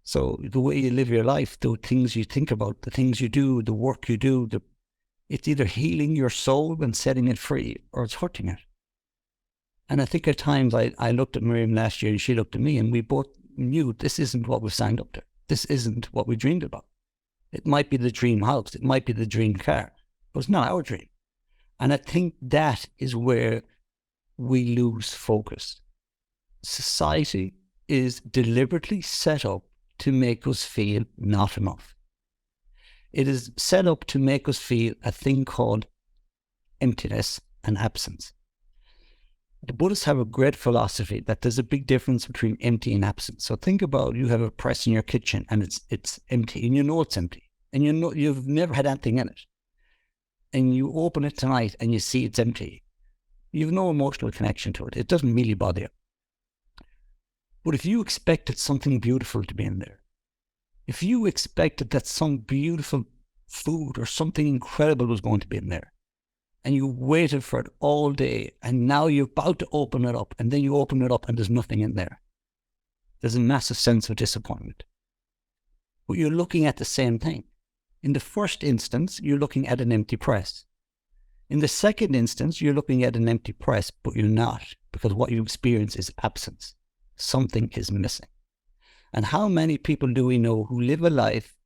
So the way you live your life, the things you think about, the things you do, the work you do, it's either healing your soul and setting it free, or it's hurting it. And I think at times I looked at Miriam last year and she looked at me, and we both knew this isn't what we signed up to. This isn't what we dreamed about. It might be the dream house, it might be the dream car, but it's not our dream. And I think that is where we lose focus. Society is deliberately set up to make us feel not enough. It is set up to make us feel a thing called emptiness and absence. The Buddhists have a great philosophy that there's a big difference between empty and absent. So think about, you have a press in your kitchen and it's empty, and you know it's empty, and you know you've never had anything in it. And you open it tonight and you see it's empty. You've no emotional connection to it. It doesn't really bother you. But if you expected something beautiful to be in there, if you expected that some beautiful food or something incredible was going to be in there, and you waited for it all day, and now you're about to open it up, and then you open it up and there's nothing in there, there's a massive sense of disappointment. But you're looking at the same thing. In the first instance, you're looking at an empty press. In the second instance, you're looking at an empty press, but you're not, because what you experience is absence. Something is missing. And how many people do we know who live a life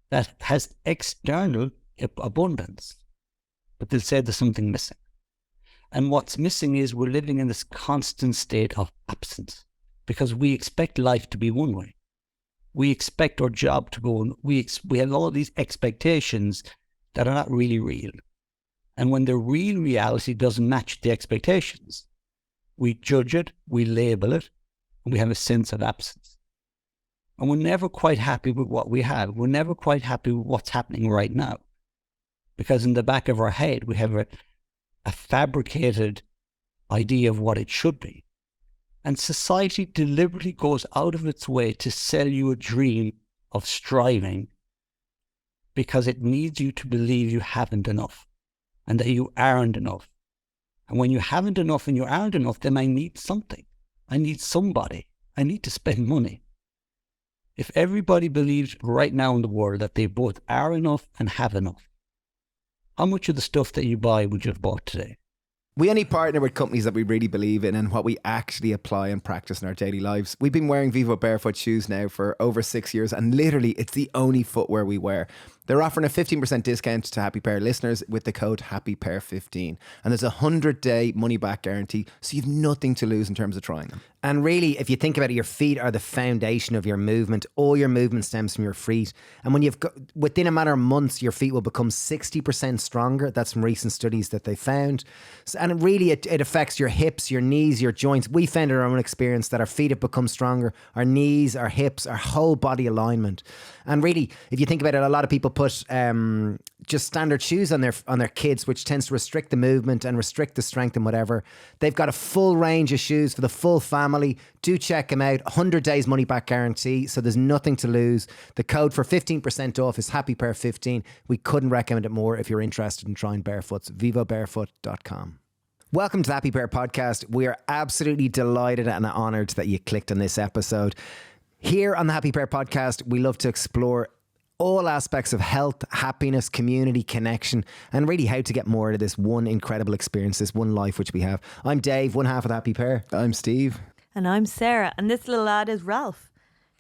that has external abundance, but they'll say there's something missing? And what's missing is we're living in this constant state of absence, because we expect life to be one way. We expect our job to go on. We have all these expectations that are not really real. And when the real reality doesn't match the expectations, we judge it, we label it, and we have a sense of absence. And we're never quite happy with what we have. We're never quite happy with what's happening right now. Because in the back of our head, we have a fabricated idea of what it should be. And society deliberately goes out of its way to sell you a dream of striving, because it needs you to believe you haven't enough and that you aren't enough. And when you haven't enough and you aren't enough, then I need something. I need somebody. I need to spend money. If everybody believes right now in the world that they both are enough and have enough, how much of the stuff that you buy would you have bought today? We only partner with companies that we really believe in and what we actually apply and practice in our daily lives. We've been wearing Vivo Barefoot shoes now for over 6 years, and literally it's the only footwear we wear. They're offering a 15% discount to Happy Pear listeners with the code HappyPear15. And there's a 100-day money-back guarantee, so you've nothing to lose in terms of trying them. And really, if you think about it, your feet are the foundation of your movement. All your movement stems from your feet. And when you've got, within a matter of months, your feet will become 60% stronger. That's from recent studies that they found. And really, it affects your hips, your knees, your joints. We found in our own experience that our feet have become stronger, our knees, our hips, our whole body alignment. And really, if you think about it, a lot of people put just standard shoes on their kids, which tends to restrict the movement and restrict the strength and whatever. They've got a full range of shoes for the full family. Do check them out. 100 days money back guarantee, so there's nothing to lose. The code for 15% off is HappyPear15. We couldn't recommend it more if you're interested in trying barefoots. VivoBarefoot.com. Welcome to the Happy Pear podcast. We are absolutely delighted and honoured that you clicked on this episode. Here on the Happy Pear podcast, we love to explore all aspects of health, happiness, community, connection, and really how to get more out of this one incredible experience, this one life which we have. I'm Dave, one half of the Happy Pear. I'm Steve. And I'm Sarah. And this little lad is Ralph,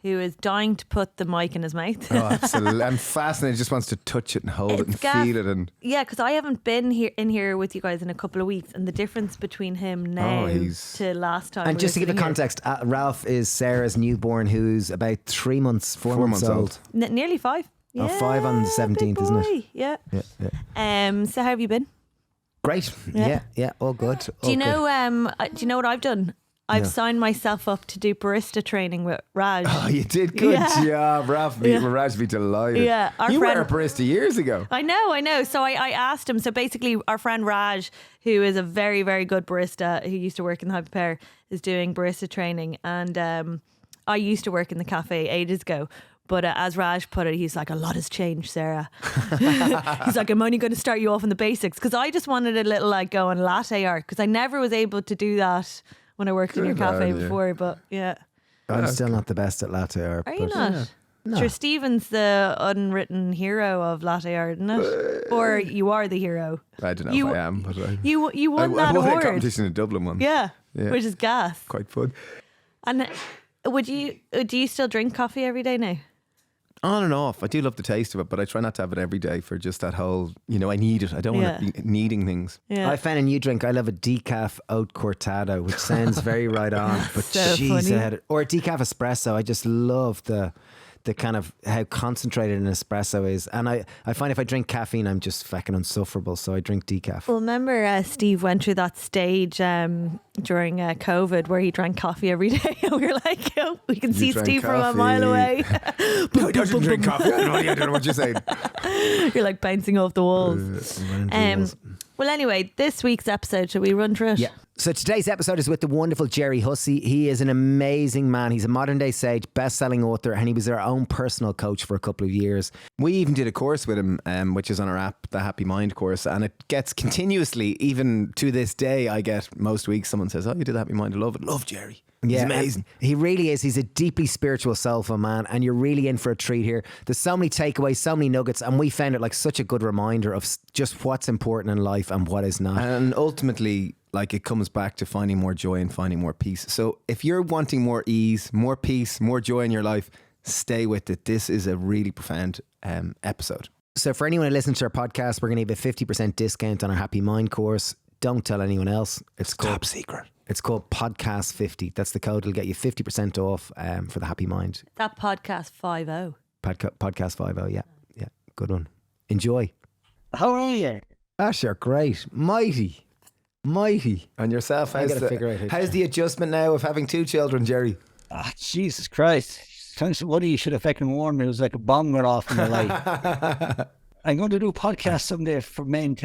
who is dying to put the mic in his mouth. Oh, absolutely. I'm fascinated. Just wants to touch it and hold it and feel it. And yeah, because I haven't been in here with you guys in a couple of weeks, and the difference between him now to last time. And just to give it context, Ralph is Sarah's newborn, who's about 3 months, four months old. Nearly 5. Yeah, 5 on the 17th, isn't it? Yeah. So how have you been? Great. Yeah, all good. Do you know what I've done? I've signed myself up to do barista training with Raj. Oh, you did? Good job, Ralph. Raj would be delighted. Yeah, you were a barista years ago. I know. So I asked him. So basically, our friend Raj, who is a very, very good barista, who used to work in the Happy Pear, is doing barista training. And I used to work in the cafe ages ago. But as Raj put it, he's like, a lot has changed, Sarah. He's like, I'm only going to start you off in the basics. Because I just wanted a little like go on latte art. Because I never was able to do that when I worked in your cafe before. But yeah. I'm still not the best at latte art. Are you but- not? No. Sure, Stephen's the unwritten hero of latte art, isn't it? Or you are the hero. I don't know You- if I am, but You won I that won a award. competition in Dublin once. Yeah, Yeah. which is gas. Quite fun. And do you still drink coffee every day now? On and off. I do love the taste of it, but I try not to have it every day for just that whole, I need it. I don't want to be needing things. Yeah. I found a new drink. I love a decaf oat cortado, which sounds very right on, but So jeez, funny. I had it. Or a decaf espresso. I just love the kind of how concentrated an espresso is. And I find if I drink caffeine, I'm just fucking insufferable. So I drink decaf. Well, remember Steve went through that stage during COVID where he drank coffee every day, and we were like, we can see drank Steve from a coffee. mile away. No, I don't drink coffee. I don't know what you're saying. You're like bouncing off the walls. Well, anyway, this week's episode, shall we run through it? Yeah. So today's episode is with the wonderful Gerry Hussey. He is an amazing man. He's a modern day sage, best-selling author, and he was our own personal coach for a couple of years. We even did a course with him, which is on our app, the Happy Mind course, and it gets continuously, even to this day, I get most weeks someone says, "Oh, you did the Happy Mind, I love it." Love Gerry. He's amazing. He really is. He's a deeply spiritual, soulful man, and you're really in for a treat here. There's so many takeaways, so many nuggets, and we found it like such a good reminder of just what's important in life and what is not. And ultimately, like, it comes back to finding more joy and finding more peace. So if you're wanting more ease, more peace, more joy in your life, stay with it. This is a really profound episode. So for anyone who listens to our podcast, we're going to give a 50% discount on our Happy Mind course. Don't tell anyone else. It's Top secret. It's called Podcast 50. That's the code. It'll get you 50% off for the Happy Mind. That podcast 50. Podcast 50. Yeah. Yeah. Good one. Enjoy. How are you? Ash, you're great. Mighty. And yourself, I how's gotta figure out how's the adjustment now of having 2 children, Gerry? Ah, Jesus Christ. What you should have fucking warned me. It was like a bomb went off in my life. I'm going to do a podcast someday for men,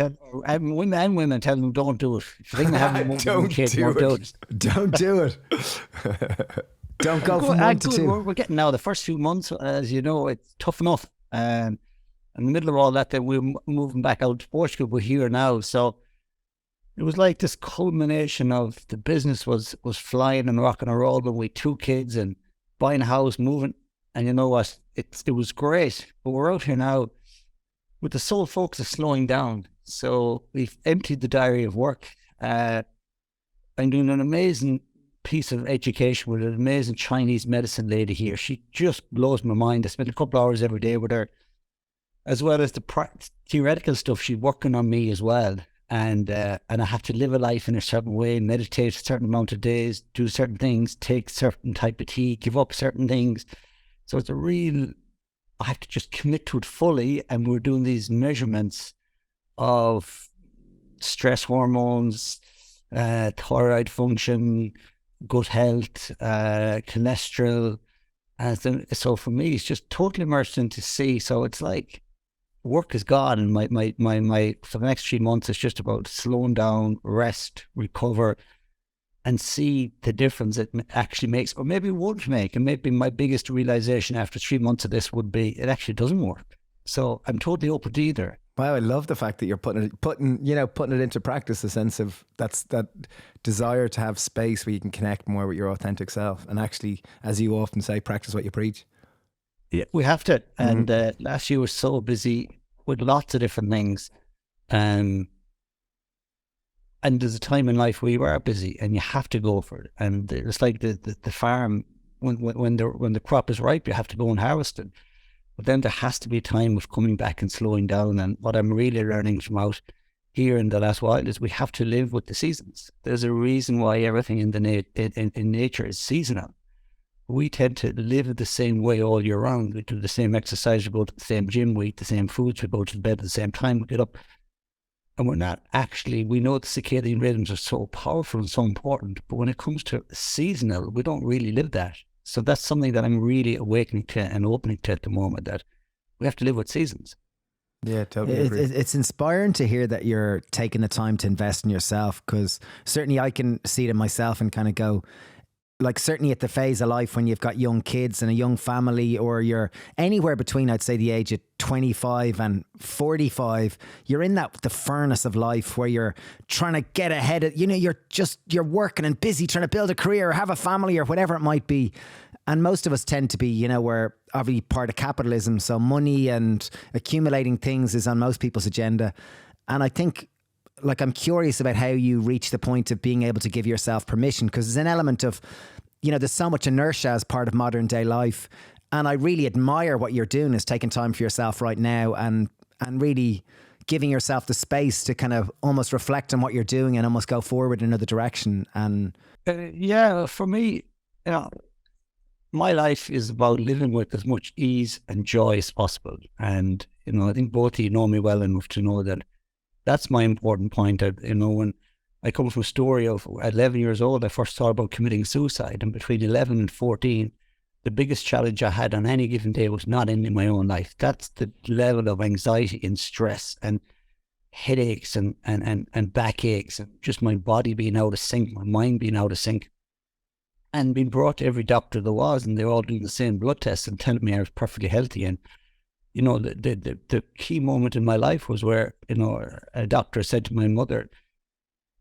women and women, tell them don't do it. If you think they have a Don't kid, do don't it. do it. Don't do it. Don't go from one to Good, two. we're getting now the first few months, as you know, it's tough enough. In the middle of all that, then we're moving back out to Portugal. We're here now. So it was like this culmination of the business was flying and rocking and rolling with 2 kids and buying a house, moving. And you know what? It was great. But we're out here now with the sole focus of slowing down. So we've emptied the diary of work. I'm doing an amazing piece of education with an amazing Chinese medicine lady here. She just blows my mind. I spend a couple of hours every day with her, as well as the theoretical stuff. She's working on me as well. And I have to live a life in a certain way, meditate a certain amount of days, do certain things, take certain type of tea, give up certain things. So it's I have to just commit to it fully. And we're doing these measurements of stress hormones, thyroid function, gut health, cholesterol. And so for me, it's just totally immersed into sea. So it's like work is gone, and my for the next 3 months, it's just about slowing down, rest, recover, and see the difference it actually makes, or maybe it won't make. And maybe my biggest realization after 3 months of this would be it actually doesn't work. So I'm totally open to either. Wow, I love the fact that you're putting it into practice, the sense of that desire to have space where you can connect more with your authentic self, and actually, as you often say, practice what you preach. Yeah, we have to. And last year was so busy with lots of different things. And there's a time in life where you are busy and you have to go for it. And it's like the farm, when the crop is ripe, you have to go and harvest it. But then there has to be a time of coming back and slowing down. And what I'm really learning from out here in the last while is we have to live with the seasons. There's a reason why everything in nature is seasonal. We tend to live the same way all year round. We do the same exercise, we go to the same gym, we eat the same foods, we go to bed at the same time, we get up. And we're not actually, we know the circadian rhythms are so powerful and so important, but when it comes to seasonal, we don't really live that. So that's something that I'm really awakening to and opening to at the moment, that we have to live with seasons. Yeah, totally agree. It's inspiring to hear that you're taking the time to invest in yourself, because certainly I can see it in myself and kind of go, like, certainly at the phase of life when you've got young kids and a young family, or you're anywhere between, I'd say, the age of 25 and 45, you're in the furnace of life where you're trying to get ahead of, you're working and busy trying to build a career or have a family or whatever it might be. And most of us tend to be, you know, we're obviously part of capitalism. So money and accumulating things is on most people's agenda. And I think, like, I'm curious about how you reach the point of being able to give yourself permission, because there's an element of, you know, there's so much inertia as part of modern day life. And I really admire what you're doing, is taking time for yourself right now and really giving yourself the space to kind of almost reflect on what you're doing and almost go forward in another direction. And yeah, for me, you know, my life is about living with as much ease and joy as possible. And, you know, I think both of you know me well enough to know that that's my important point. You know, when I come from a story of at 11 years old, I first thought about committing suicide. And between 11 and 14, the biggest challenge I had on any given day was not ending my own life. That's the level of anxiety and stress and headaches and backaches and just my body being out of sync, my mind being out of sync. And being brought to every doctor there was, and they were all doing the same blood tests and telling me I was perfectly healthy. And, you know, the key moment in my life was where, you know, a doctor said to my mother,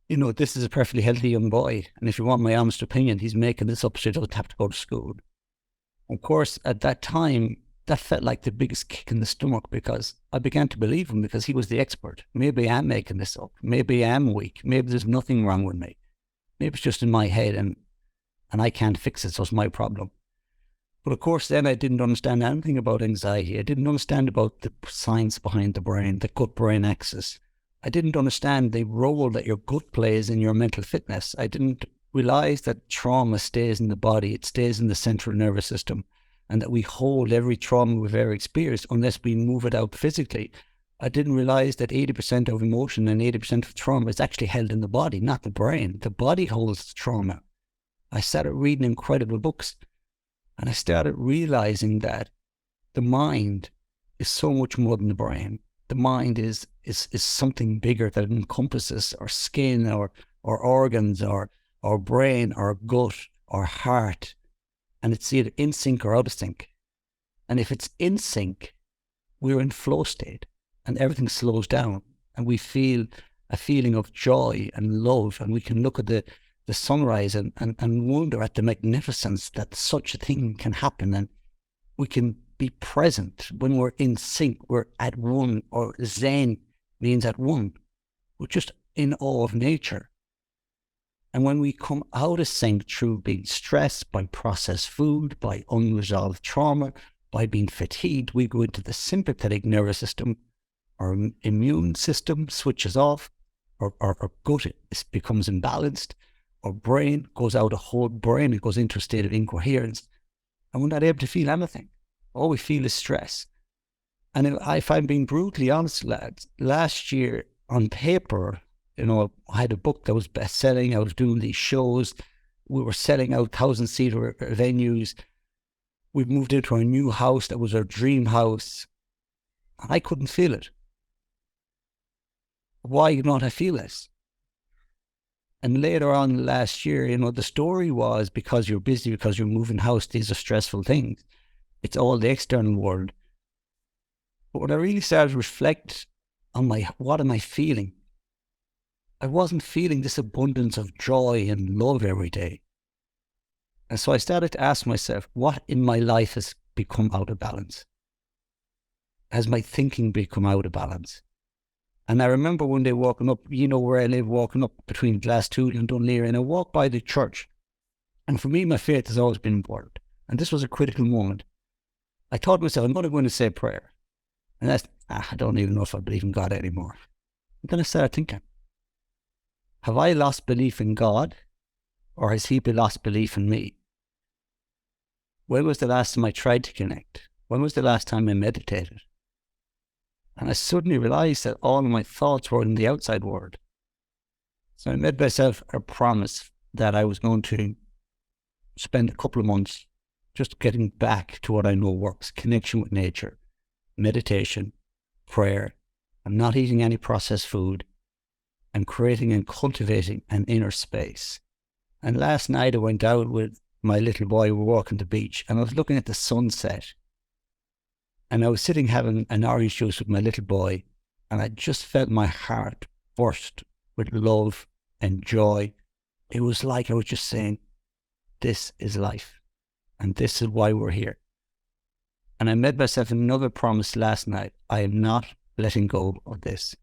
you know, this is a perfectly healthy young boy, and if you want my honest opinion, he's making this up so he doesn't have to go to school. Of course, at that time, that felt like the biggest kick in the stomach, because I began to believe him, because he was the expert. Maybe I am making this up. Maybe I am weak. Maybe there's nothing wrong with me. Maybe it's just in my head, and I can't fix it, so it's my problem. But of course, then I didn't understand anything about anxiety. I didn't understand about the science behind the brain, the gut-brain axis. I didn't understand the role that your gut plays in your mental fitness. I didn't realize that trauma stays in the body. It stays in the central nervous system, and that we hold every trauma we've ever experienced unless we move it out physically. I didn't realize that 80% of emotion and 80% of trauma is actually held in the body, not the brain. The body holds the trauma. I started reading incredible books, and I started realizing that the mind is so much more than the brain. The mind is something bigger that encompasses our skin, our organs, our brain, our gut, our heart, and it's either in sync or out of sync. And if it's in sync, we're in flow state, and everything slows down, and we feel a feeling of joy and love, and we can look at the sunrise and wonder at the magnificence that such a thing can happen. And we can be present when we're in sync, we're at one, or Zen means at one. We're just in awe of nature. And when we come out of sync through being stressed by processed food, by unresolved trauma, by being fatigued, we go into the sympathetic nervous system. Our immune system switches off, our gut becomes imbalanced. Our brain goes out, a whole brain, it goes into a state of incoherence, and we're not able to feel anything. All we feel is stress. And if I'm being brutally honest, lads, last year on paper, you know, I had a book that was best-selling, I was doing these shows, we were selling out 1,000-seater venues, we moved into a new house that was our dream house, and I couldn't feel it. Why not I feel this? And later on last year, you know, the story was because you're busy, because you're moving house, these are stressful things. It's all the external world. But when I really started to reflect on what am I feeling? I wasn't feeling this abundance of joy and love every day. And so I started to ask myself, what in my life has become out of balance? Has my thinking become out of balance? And I remember one day walking up, you know where I live, walking up between Glasstool and Dunleary, and I walked by the church. And for me, my faith has always been important. And this was a critical moment. I thought to myself, I'm going to go in and say a prayer. And I don't even know if I believe in God anymore. And then I started thinking, have I lost belief in God, or has He lost belief in me? When was the last time I tried to connect? When was the last time I meditated? And I suddenly realized that all of my thoughts were in the outside world. So I made myself a promise that I was going to spend a couple of months just getting back to what I know works: connection with nature, meditation, prayer, and not eating any processed food, and creating and cultivating an inner space. And last night I went out with my little boy, we were walking the beach, and I was looking at the sunset. And I was sitting having an orange juice with my little boy, and I just felt my heart burst with love and joy. It was like I was just saying, this is life. And this is why we're here. And I made myself another promise last night. I am not letting go of this.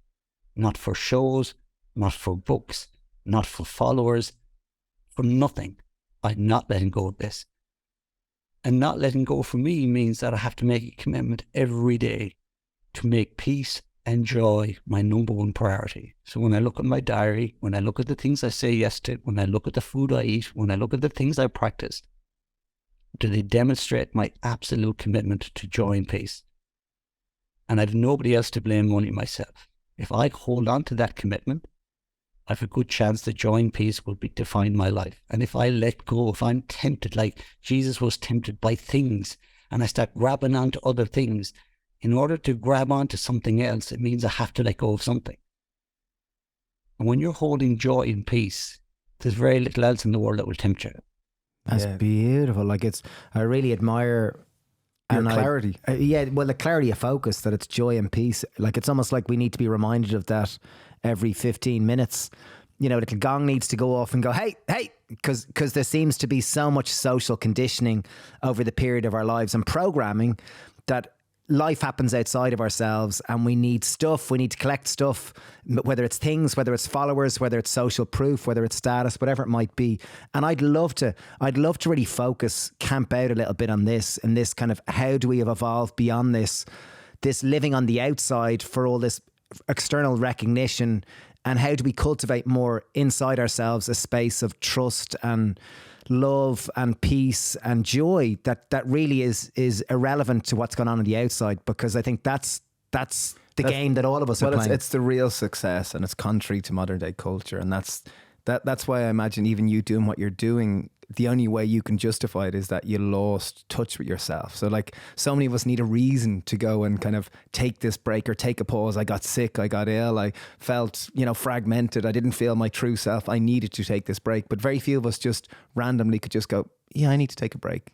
Not for shows, not for books, not for followers, for nothing. I'm not letting go of this. And not letting go for me means that I have to make a commitment every day to make peace and joy my number one priority. So when I look at my diary, when I look at the things I say yes to, when I look at the food I eat, when I look at the things I practice, do they demonstrate my absolute commitment to joy and peace? And I have nobody else to blame, only myself. If I hold on to that commitment, I have a good chance that joy and peace will define my life. And if I let go, if I'm tempted, like Jesus was tempted by things, and I start grabbing onto other things, in order to grab onto something else, it means I have to let go of something. And when you're holding joy and peace, there's very little else in the world that will tempt you. That's beautiful. Like I really admire your clarity. The clarity of focus, that it's joy and peace. Like it's almost like we need to be reminded of that every 15 minutes. You know, little gong needs to go off and go, hey, because there seems to be so much social conditioning over the period of our lives and programming that life happens outside of ourselves, and we need stuff. We need to collect stuff, whether it's things, whether it's followers, whether it's social proof, whether it's status, whatever it might be. And I'd love to really camp out a little bit on this, and this kind of, how do we have evolved beyond this living on the outside for all this external recognition, and how do we cultivate more inside ourselves a space of trust and love and peace and joy that really is irrelevant to what's going on the outside, because I think that's the game that all of us are playing. It's the real success, and it's contrary to modern day culture, and that's why I imagine even you doing what you're doing, the only way you can justify it is that you lost touch with yourself. So like, so many of us need a reason to go and kind of take this break or take a pause. I got sick, I got ill, I felt, fragmented, I didn't feel my true self, I needed to take this break. But very few of us just randomly could just go, yeah, I need to take a break,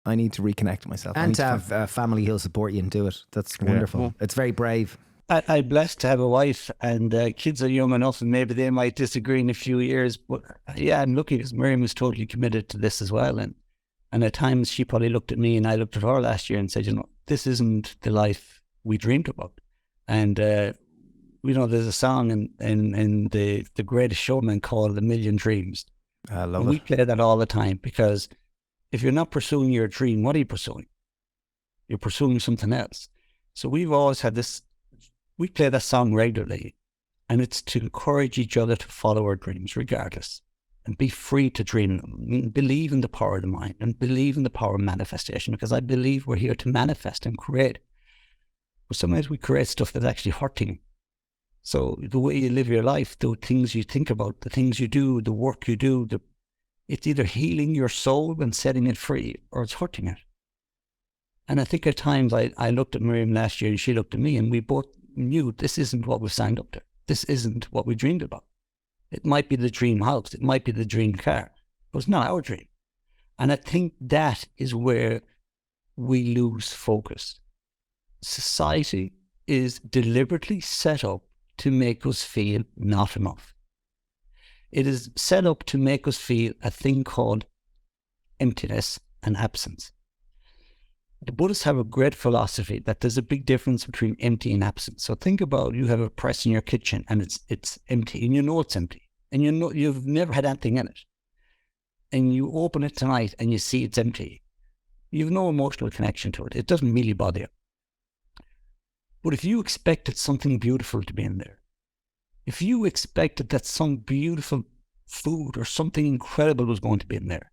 I need to reconnect with myself. And to have a family who'll support you and do it. That's wonderful. Yeah. It's very brave. I'm blessed to have a wife, and kids are young enough, and maybe they might disagree in a few years. But I'm lucky because Miriam is totally committed to this as well. And at times she probably looked at me, and I looked at her last year and said, this isn't the life we dreamed about. And, there's a song in the Greatest Showman called "A Million Dreams." I love it. We play that all the time, because if you're not pursuing your dream, what are you pursuing? You're pursuing something else. So we've always had this. We play that song regularly, and it's to encourage each other to follow our dreams regardless, and be free to dream them, and believe in the power of the mind, and believe in the power of manifestation, because I believe we're here to manifest and create. But sometimes we create stuff that's actually hurting. So the way you live your life, the things you think about, the things you do, the work you do, it's either healing your soul and setting it free, or it's hurting it. And I think at times I looked at Miriam last year, and she looked at me, and we both knew this isn't what we signed up to. This isn't what we dreamed about. It might be the dream house, it might be the dream car, but it's not our dream. And I think that is where we lose focus. Society is deliberately set up to make us feel not enough. It is set up to make us feel a thing called emptiness and absence. The Buddhists have a great philosophy that there's a big difference between empty and absent. So think about, you have a press in your kitchen and it's empty, and it's empty, and you've never had anything in it, and you open it tonight and you see it's empty. You have no emotional connection to it. It doesn't really bother you. But if you expected something beautiful to be in there, if you expected that some beautiful food or something incredible was going to be in there,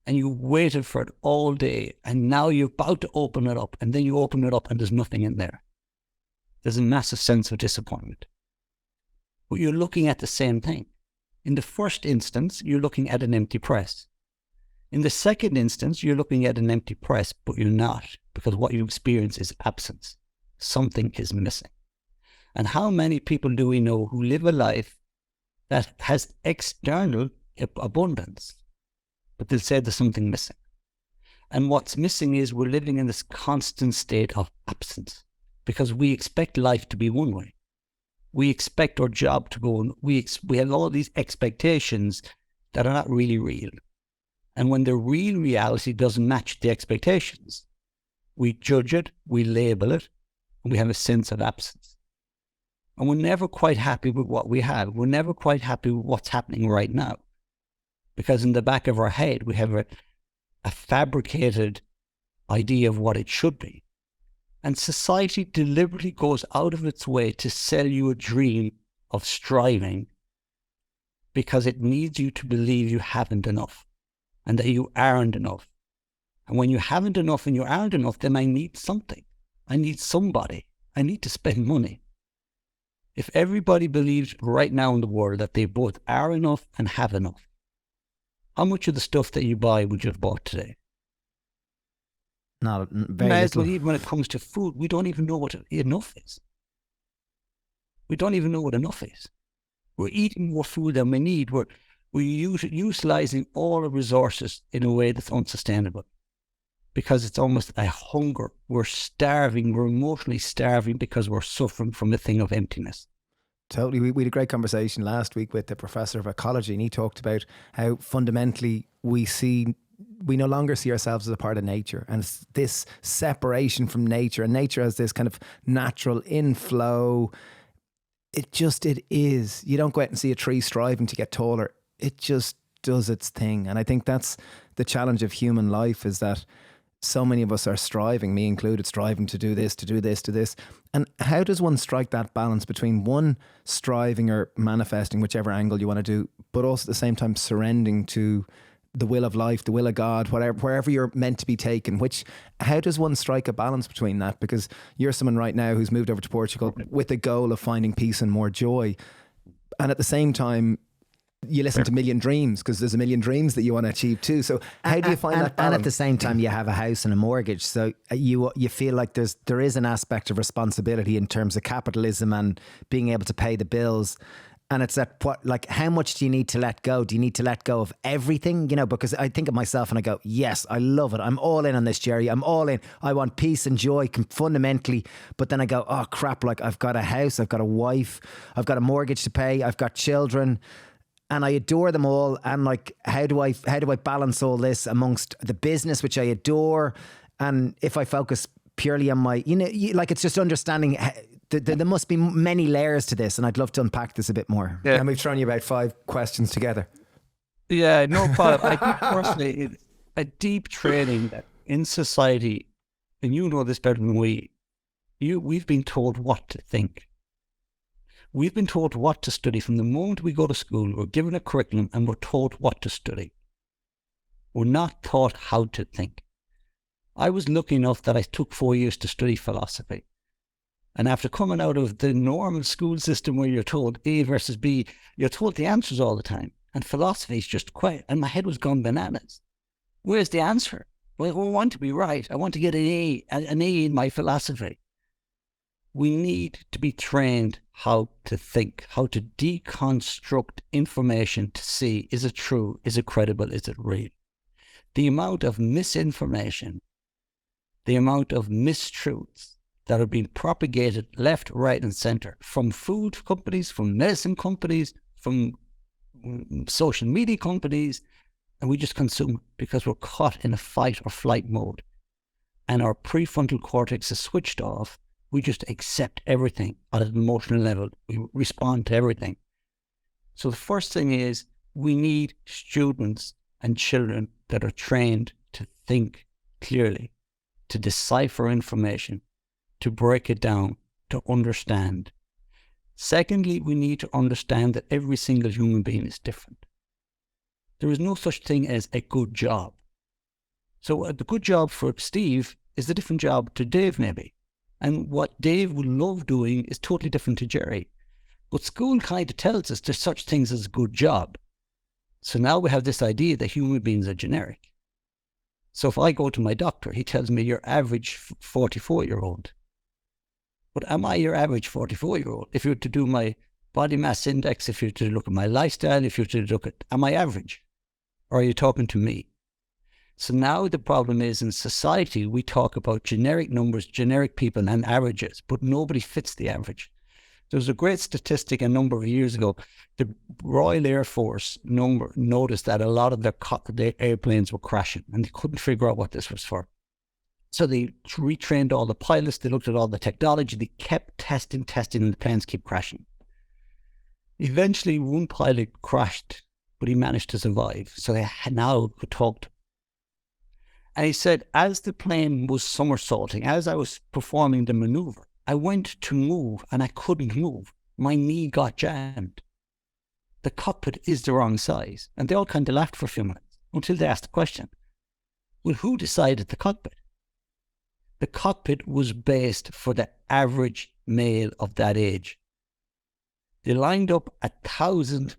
and you waited for it all day, and now you're about to open it up, and then you open it up and there's nothing in there, there's a massive sense of disappointment. But you're looking at the same thing. In the first instance, you're looking at an empty press. In the second instance, you're looking at an empty press, but you're not, because what you experience is absence. Something is missing. And how many people do we know who live a life that has external abundance, but they'll say there's something missing? And what's missing is we're living in this constant state of absence, because we expect life to be one way. We expect our job to go on. We have all these expectations that are not really real. And when the real reality doesn't match the expectations, we judge it, we label it, and we have a sense of absence. And we're never quite happy with what we have. We're never quite happy with what's happening right now. Because in the back of our head, we have a fabricated idea of what it should be. And society deliberately goes out of its way to sell you a dream of striving because it needs you to believe you haven't enough and that you aren't enough. And when you haven't enough and you aren't enough, then I need something. I need somebody. I need to spend money. If everybody believes right now in the world that they both are enough and have enough, how much of the stuff that you buy would you have bought today? Not very little. Well, even when it comes to food, we don't even know what enough is. We don't even know what enough is. We're eating more food than we need. We're utilizing all the resources in a way that's unsustainable because it's almost a hunger. We're starving. We're emotionally starving because we're suffering from a thing of emptiness. Totally. We had a great conversation last week with the professor of ecology, and he talked about how fundamentally we no longer see ourselves as a part of nature, and it's this separation from nature, and nature has this kind of natural inflow. It is. You don't go out and see a tree striving to get taller. It just does its thing. And I think that's the challenge of human life, is that so many of us are striving, me included, striving to do this, to do this, to this. And how does one strike that balance between one striving or manifesting, whichever angle you want to do, but also at the same time surrendering to the will of life, the will of God, wherever you're meant to be taken? How does one strike a balance between that? Because you're someone right now who's moved over to Portugal with the goal of finding peace and more joy. And at the same time, you listen to Million Dreams because there's a million dreams that you want to achieve too. So how do you find that balance? And at the same time, you have a house and a mortgage. So you feel like there is an aspect of responsibility in terms of capitalism and being able to pay the bills. And it's how much do you need to let go? Do you need to let go of everything? Because I think of myself and I go, yes, I love it. I'm all in on this, Gerry. I'm all in. I want peace and joy fundamentally. But then I go, oh crap, I've got a house, I've got a wife, I've got a mortgage to pay, I've got children. And I adore them all. And how do I balance all this amongst the business, which I adore? And if I focus purely on my, it's just understanding there must be many layers to this. And I'd love to unpack this a bit more. Yeah. And we've thrown you about 5 questions together. Yeah, no problem. I think personally, a deep training that in society, and you know this better than we've been told what to think. We've been told what to study from the moment we go to school. We're given a curriculum and we're told what to study. We're not taught how to think. I was lucky enough that I took 4 years to study philosophy. And after coming out of the normal school system where you're told A versus B, you're told the answers all the time. And philosophy is just quiet. And my head was gone bananas. Where's the answer? Well, I want to be right. I want to get an A in my philosophy. We need to be trained how to think, how to deconstruct information to see, is it true, is it credible, is it real? The amount of misinformation, the amount of mistruths that are being propagated left, right and centre from food companies, from medicine companies, from social media companies, and we just consume because we're caught in a fight or flight mode and our prefrontal cortex is switched off. We just accept everything at an emotional level. We respond to everything. So the first thing is we need students and children that are trained to think clearly, to decipher information, to break it down, to understand. Secondly, we need to understand that every single human being is different. There is no such thing as a good job. So the good job for Steve is a different job to Dave maybe. And what Dave would love doing is totally different to Gerry. But school kind of tells us there's such things as a good job. So now we have this idea that human beings are generic. So if I go to my doctor, he tells me your average 44-year-old. But am I your average 44-year-old? If you were to do my body mass index, if you were to look at my lifestyle, if you were to look at, am I average? Or are you talking to me? So now the problem is in society, we talk about generic numbers, generic people and averages, but nobody fits the average. There was a great statistic a number of years ago. The Royal Air Force noticed that a lot of their airplanes were crashing, and they couldn't figure out what this was for. So they retrained all the pilots. They looked at all the technology. They kept testing, and the planes keep crashing. Eventually, one pilot crashed, but he managed to survive. So they now could talk to him. And he said, as the plane was somersaulting, as I was performing the maneuver, I went to move and I couldn't move. My knee got jammed. The cockpit is the wrong size. And they all kind of laughed for a few minutes until they asked the question, well, who decided the cockpit? The cockpit was based for the average male of that age. They lined up 1,000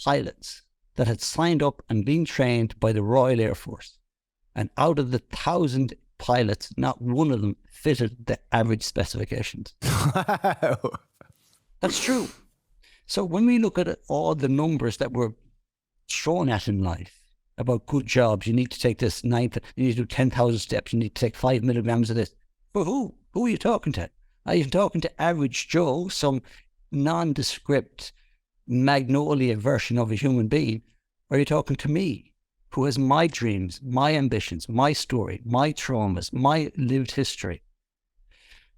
pilots that had signed up and been trained by the Royal Air Force. And out of the 1,000 pilots, not one of them fitted the average specifications. Wow. That's true. So when we look at all the numbers that we're thrown at in life about good jobs, you need to take this you need to do 10,000 steps, you need to take 5 milligrams of this. But who? Who are you talking to? Are you talking to average Joe, some nondescript Magnolia version of a human being? Or are you talking to me, who has my dreams, my ambitions, my story, my traumas, my lived history?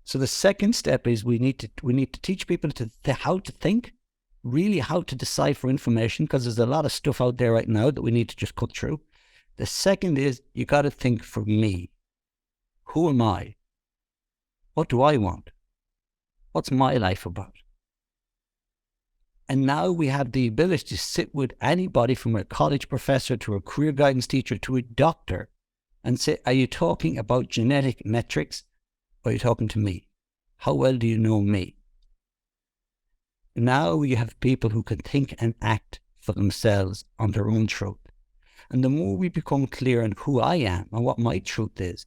So the second step is we need to teach people how to think, really how to decipher information, because there's a lot of stuff out there right now that we need to just cut through. The second is you got to think for me. Who am I? What do I want? What's my life about? And now we have the ability to sit with anybody, from a college professor to a career guidance teacher to a doctor, and say, are you talking about genetic metrics, or are you talking to me? How well do you know me? Now we have people who can think and act for themselves on their own truth. And the more we become clear on who I am and what my truth is,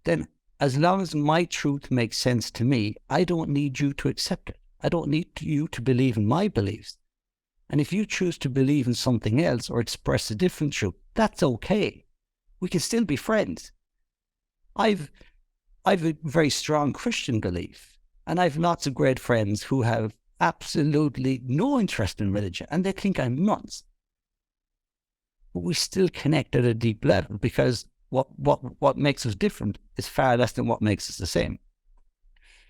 then as long as my truth makes sense to me, I don't need you to accept it. I don't need you to believe in my beliefs. And if you choose to believe in something else or express a different truth, that's okay. We can still be friends. I've a very strong Christian belief, and I've lots of great friends who have absolutely no interest in religion, and they think I'm nuts. But we still connect at a deep level, because what makes us different is far less than what makes us the same.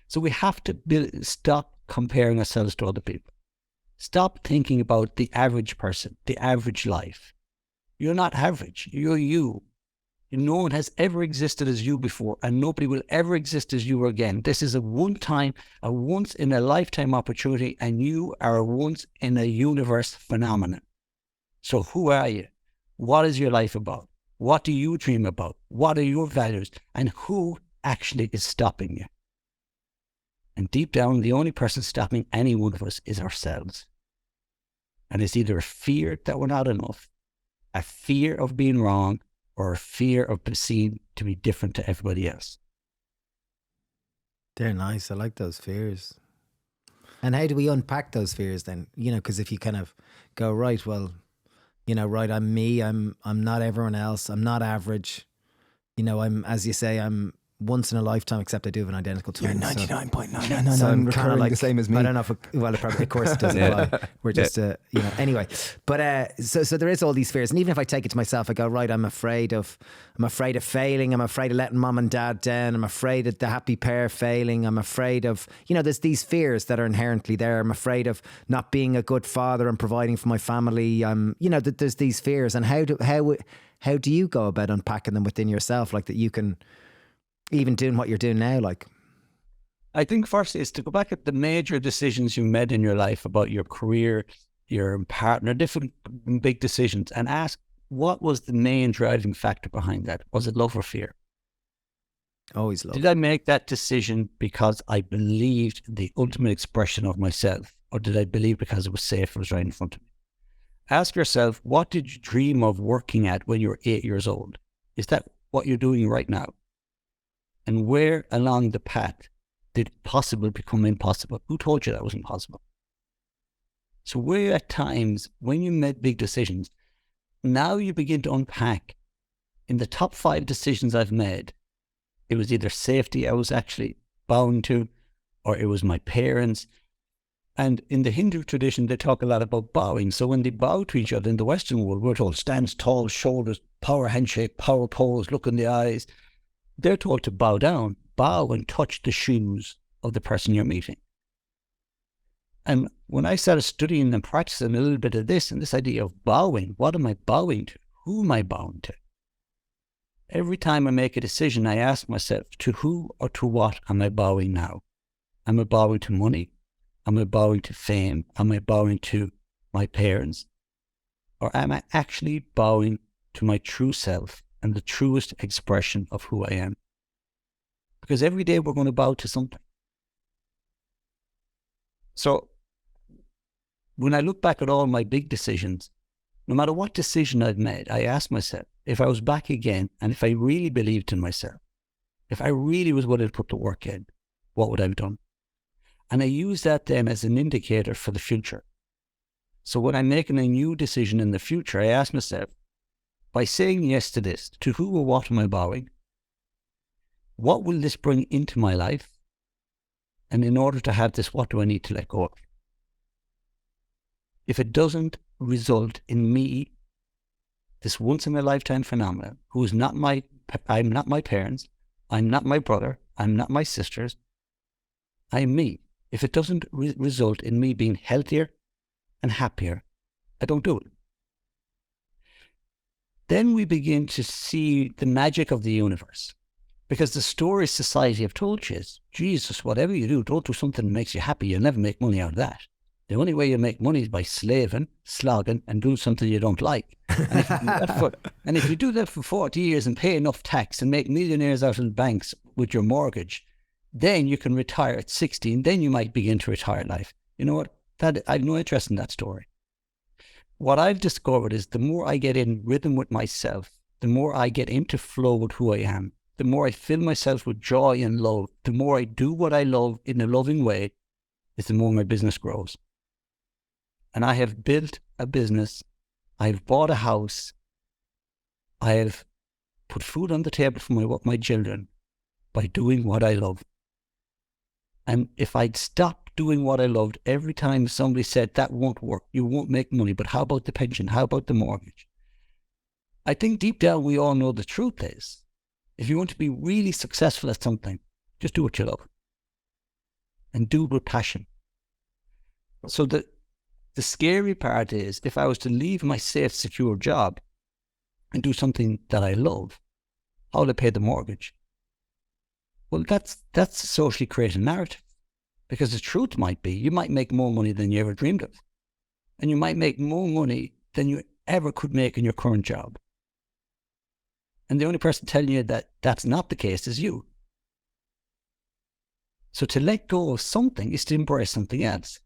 So we have to stop comparing ourselves to other people. Stop thinking about the average person, the average life. You're not average. You're you. No one has ever existed as you before, and nobody will ever exist as you again. This is a once in a lifetime opportunity, and you are a once in a universe phenomenon. So who are you? What is your life about? What do you dream about? What are your values? And who actually is stopping you? And deep down, the only person stopping any one of us is ourselves. And it's either a fear that we're not enough, a fear of being wrong, or a fear of being seen to be different to everybody else. They're nice. I like those fears. And how do we unpack those fears then? You know, because if you kind of go, right, well, you know, right, I'm me, I'm not everyone else, I'm not average. You know, I'm, as you say, I'm once in a lifetime, except I do have an identical twin. You're 99.999 So I'm kind of recurring like the same as me. I don't know if of course it doesn't apply. We're just you know, anyway. But so there is all these fears, and even if I take it to myself, I go, right, I'm afraid of failing. I'm afraid of letting mom and dad down. I'm afraid of the happy pair failing. I'm afraid of, you know, there's these fears that are inherently there. I'm afraid of not being a good father and providing for my family. You know, that there's these fears, and how do you go about unpacking them within yourself, like that you can, even doing what you're doing now, like? I think first is to go back at the major decisions you made in your life about your career, your partner, different big decisions, and ask, what was the main driving factor behind that? Was it love or fear? Always love. Did I make that decision because I believed the ultimate expression of myself, or did I believe because it was safe, it was right in front of me? Ask yourself, what did you dream of working at when you were 8 years old? Is that what you're doing right now? And where along the path did possible become impossible? Who told you that was impossible? So where at times, when you made big decisions, now you begin to unpack, in the top 5 decisions I've made, it was either safety I was actually bound to, or it was my parents, And in the Hindu tradition, they talk a lot about bowing. So when they bow to each other in the Western world, we're told stands tall, shoulders, power handshake, power pose, look in the eyes. They're told to bow down, bow and touch the shoes of the person you're meeting. And when I started studying and practicing a little bit of this and this idea of bowing, what am I bowing to? Who am I bowing to? Every time I make a decision, I ask myself, to who or to what am I bowing now? Am I bowing to money? Am I bowing to fame? Am I bowing to my parents? Or am I actually bowing to my true self and the truest expression of who I am? Because every day we're going to bow to something. So when I look back at all my big decisions, no matter what decision I've made, I ask myself, if I was back again and if I really believed in myself, if I really was willing to put the work in, what would I have done? And I use that then as an indicator for the future. So when I'm making a new decision in the future, I ask myself, by saying yes to this, to who or what am I bowing? What will this bring into my life? And in order to have this, what do I need to let go of? If it doesn't result in me, this once in a lifetime phenomenon, I'm not my parents, I'm not my brother, I'm not my sisters, I'm me. If it doesn't result in me being healthier and happier, I don't do it. Then we begin to see the magic of the universe. Because the story society have told you is, Jesus, whatever you do, don't do something that makes you happy. You'll never make money out of that. The only way you make money is by slaving, slogging, and doing something you don't like. And if you do that for 40 years and pay enough tax and make millionaires out of the banks with your mortgage, then you can retire at 60, and then you might begin to retire life. You know what? I have no interest in that story. What I've discovered is the more I get in rhythm with myself, the more I get into flow with who I am, the more I fill myself with joy and love, the more I do what I love in a loving way, is the more my business grows. And I have built a business, I've bought a house, I have put food on the table for my children by doing what I love. And if I'd stopped doing what I loved every time somebody said, that won't work, you won't make money, but how about the pension, how about the mortgage? I think deep down we all know the truth is, if you want to be really successful at something, just do what you love. And do it with passion. So the scary part is, if I was to leave my safe, secure job and do something that I love, how will I pay the mortgage? Well, that's a socially created narrative. Because the truth might be, you might make more money than you ever dreamed of. And you might make more money than you ever could make in your current job. And the only person telling you that that's not the case is you. So to let go of something is to embrace something else.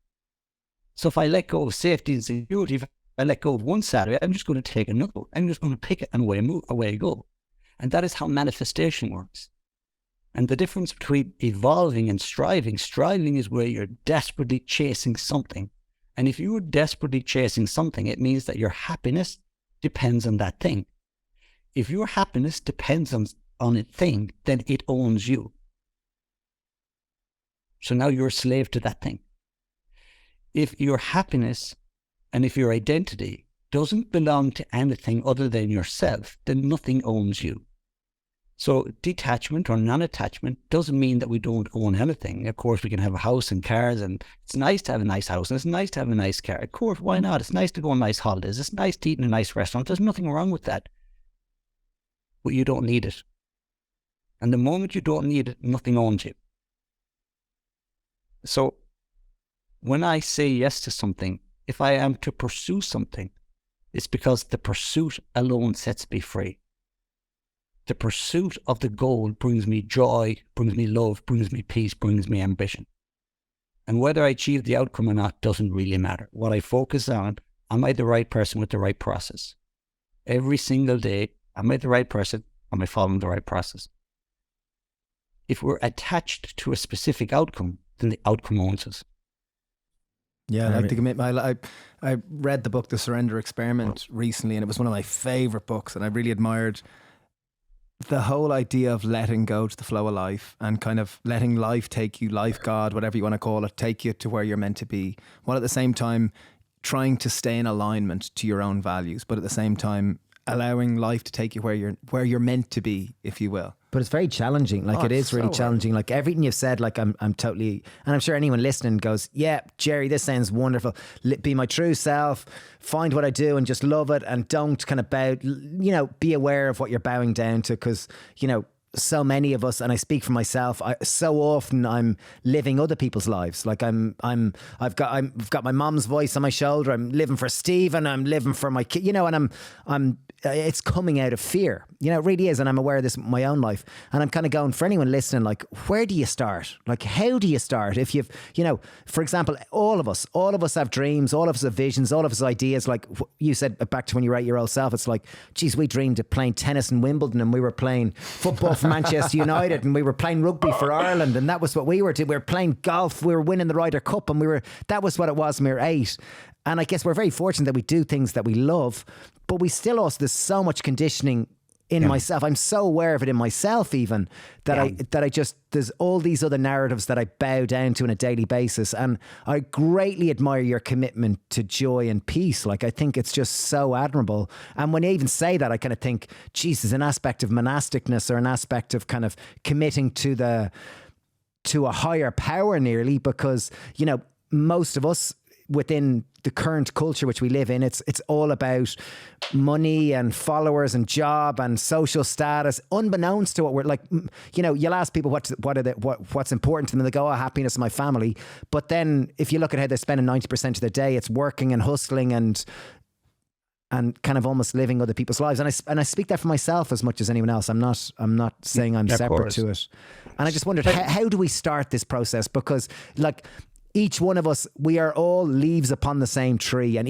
So if I let go of safety and security, if I let go of one salary, I'm just going to take another. I'm just going to pick it and away go. And that is how manifestation works. And the difference between evolving and striving is where you're desperately chasing something. And if you are desperately chasing something, it means that your happiness depends on that thing. If your happiness depends on a thing, then it owns you. So now you're a slave to that thing. If your happiness and if your identity doesn't belong to anything other than yourself, then nothing owns you. So detachment or non-attachment doesn't mean that we don't own anything. Of course, we can have a house and cars, and it's nice to have a nice house and it's nice to have a nice car. Of course, why not? It's nice to go on nice holidays. It's nice to eat in a nice restaurant. There's nothing wrong with that. But you don't need it. And the moment you don't need it, nothing owns you. So when I say yes to something, if I am to pursue something, it's because the pursuit alone sets me free. The pursuit of the goal brings me joy, brings me love, brings me peace, brings me ambition. And whether I achieve the outcome or not doesn't really matter. What I focus on, am I the right person with the right process? Every single day, am I the right person? Am I following the right process? If we're attached to a specific outcome, then the outcome owns us. Yeah, I like to commit I read the book The Surrender Experiment recently, and it was one of my favorite books, and I really admired the whole idea of letting go to the flow of life and kind of letting life take you, life, God, whatever you want to call it, take you to where you're meant to be, while at the same time trying to stay in alignment to your own values, but at the same time allowing life to take you where you're meant to be, if you will. But it's very challenging. Like, it is really challenging. Like, everything you've said, like, I'm totally, and I'm sure anyone listening goes, yeah, Gerry, this sounds wonderful. Be my true self, find what I do and just love it, and don't kind of bow, you know, be aware of what you're bowing down to, because, you know, so many of us, and I speak for myself, so often I'm living other people's lives. Like, I've got my mom's voice on my shoulder. I'm living for Stephen. I'm living for my kid, you know, and I'm it's coming out of fear, you know, it really is. And I'm aware of this in my own life. And I'm kind of going, for anyone listening, like, where do you start? Like, how do you start? If you've, you know, for example, all of us have dreams, all of us have visions, all of us have ideas. Like you said, back to when you were 8-year-old self, it's like, geez, we dreamed of playing tennis in Wimbledon, and we were playing football for Manchester United, and we were playing rugby for Ireland, and that was what we were doing. We were playing golf, we were winning the Ryder Cup, and that was what it was when we were 8. And I guess we're very fortunate that we do things that we love, but we still also, there's so much conditioning in myself. I'm so aware of it in myself, even that I just, there's all these other narratives that I bow down to on a daily basis. And I greatly admire your commitment to joy and peace. Like, I think it's just so admirable. And when you even say that, I kind of think, geez, there's an aspect of monasticness, or an aspect of kind of committing to a higher power nearly, because, you know, most of us within the current culture which we live in, it's all about money and followers and job and social status, unbeknownst to what we're like. You know, you'll ask people what's important to them, and they go, oh, happiness of my family. But then if you look at how they're spending 90% of their day, it's working and hustling and kind of almost living other people's lives. And I speak that for myself as much as anyone else. I'm not saying I'm separate to it. And I just wondered, how do we start this process? Because, like, each one of us, we are all leaves upon the same tree, and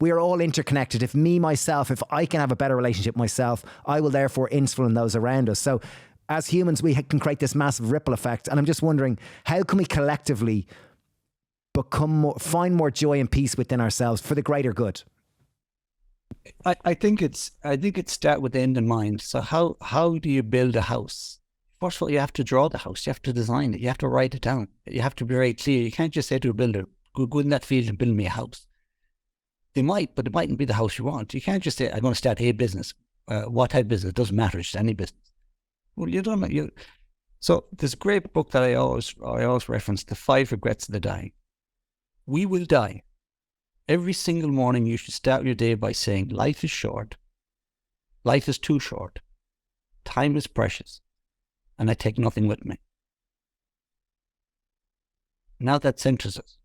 we are all interconnected. If I can have a better relationship with myself, I will therefore influence those around us. So as humans, we can create this massive ripple effect. And I'm just wondering, how can we collectively find more joy and peace within ourselves for the greater good? I think it's start with the end in mind. So how do you build a house? First of all, you have to draw the house. You have to design it. You have to write it down. You have to be very clear. You can't just say to a builder, go in that field and build me a house. They might, but it mightn't be the house you want. You can't just say, I'm going to start a business. What type of business? It doesn't matter. It's just any business. Well, you don't know. So there's a great book that I always reference, The 5 Regrets of the Dying. We will die. Every single morning you should start your day by saying, life is short. Life is too short. Time is precious. And I take nothing with me. Now that centers us.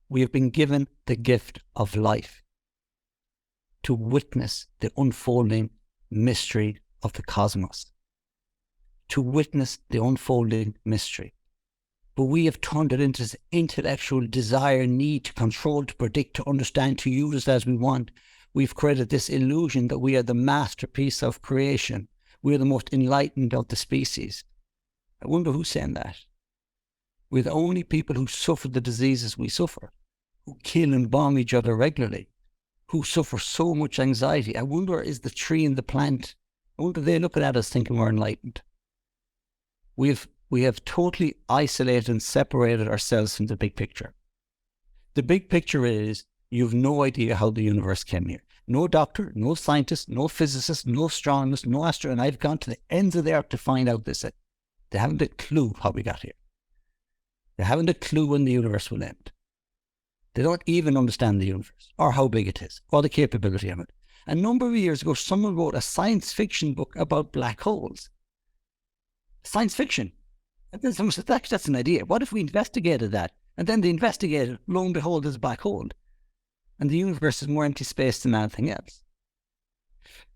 We have been given the gift of life to witness the unfolding mystery of the cosmos, to witness the unfolding mystery. But we have turned it into this intellectual desire, need to control, to predict, to understand, to use it as we want. We've created this illusion that we are the masterpiece of creation. We're the most enlightened of the species. I wonder who's saying that. We're the only people who suffer the diseases we suffer, who kill and bomb each other regularly, who suffer so much anxiety. I wonder, is the tree and the plant, I wonder, they looking at us thinking we're enlightened. We have totally isolated and separated ourselves from the big picture. The big picture is, you've no idea how the universe came here. No doctor, no scientist, no physicist, no astronomist, no astronaut. I've gone to the ends of the earth to find out this. They haven't a clue how we got here. They haven't a clue when the universe will end. They don't even understand the universe, or how big it is, or the capability of it. A number of years ago, someone wrote a science fiction book about black holes. Science fiction. And then someone said, that's an idea. What if we investigated that? And then they investigated, lo and behold, there's a black hole. And the universe is more empty space than anything else.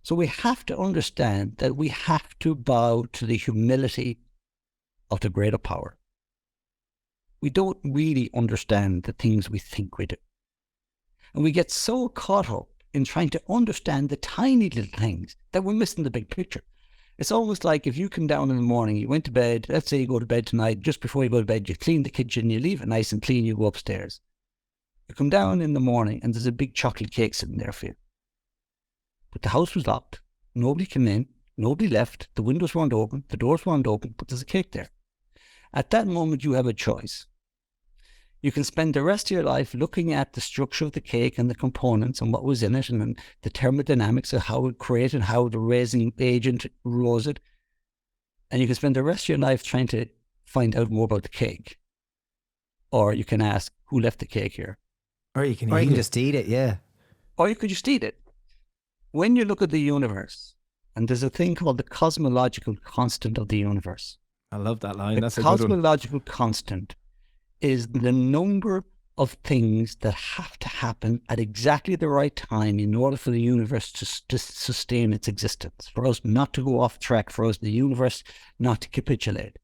So we have to understand that we have to bow to the humility of the greater power. We don't really understand the things we think we do. And we get so caught up in trying to understand the tiny little things that we're missing the big picture. It's almost like if you come down in the morning, you went to bed, let's say you go to bed tonight, just before you go to bed, you clean the kitchen, you leave it nice and clean, you go upstairs. You come down in the morning and there's a big chocolate cake sitting there for you. But the house was locked, Nobody came in, nobody left, the windows weren't open, the doors weren't open, but there's a cake there. At that moment, you have a choice. You can spend the rest of your life looking at the structure of the cake and the components and what was in it and the thermodynamics of how it created, how the raising agent rose it. And you can spend the rest of your life trying to find out more about the cake. Or you can ask, who left the cake here? Or you can just eat it, yeah. Or you could just eat it. When you look at the universe, and there's a thing called the cosmological constant of the universe. I love that line. That's a The good one. cosmological constant is the number of things that have to happen at exactly the right time in order for the universe to sustain its existence, for us not to go off track, for us, the universe, not to capitulate.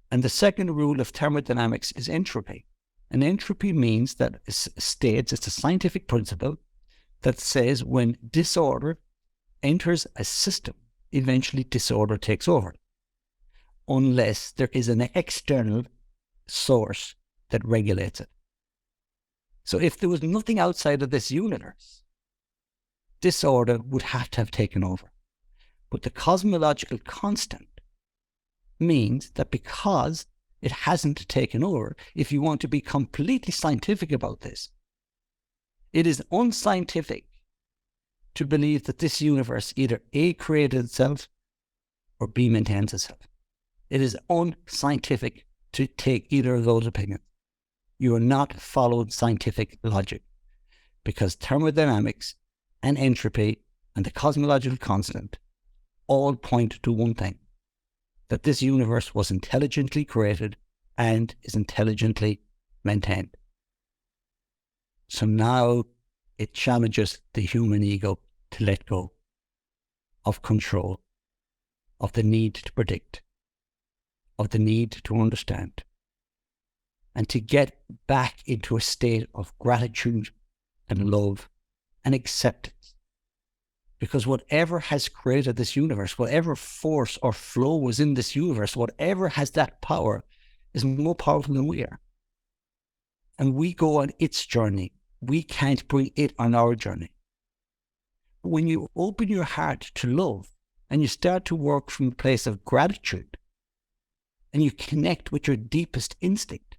And the second rule of thermodynamics is entropy. And entropy means that it's a scientific principle that says when disorder enters a system, eventually disorder takes over, unless there is an external source that regulates it. So if there was nothing outside of this universe, disorder would have to have taken over. But the cosmological constant means that because it hasn't taken over, if you want to be completely scientific about this, it is unscientific to believe that this universe either A, created itself, or B, maintains itself. It is unscientific to take either of those opinions. You are not following scientific logic, because thermodynamics and entropy and the cosmological constant all point to one thing, that this universe was intelligently created and is intelligently maintained. So now it challenges the human ego to let go of control, of the need to predict, of the need to understand, and to get back into a state of gratitude and love and acceptance. Because whatever has created this universe, whatever force or flow was in this universe, whatever has that power is more powerful than we are. And we go on its journey. We can't bring it on our journey. When you open your heart to love and you start to work from a place of gratitude and you connect with your deepest instinct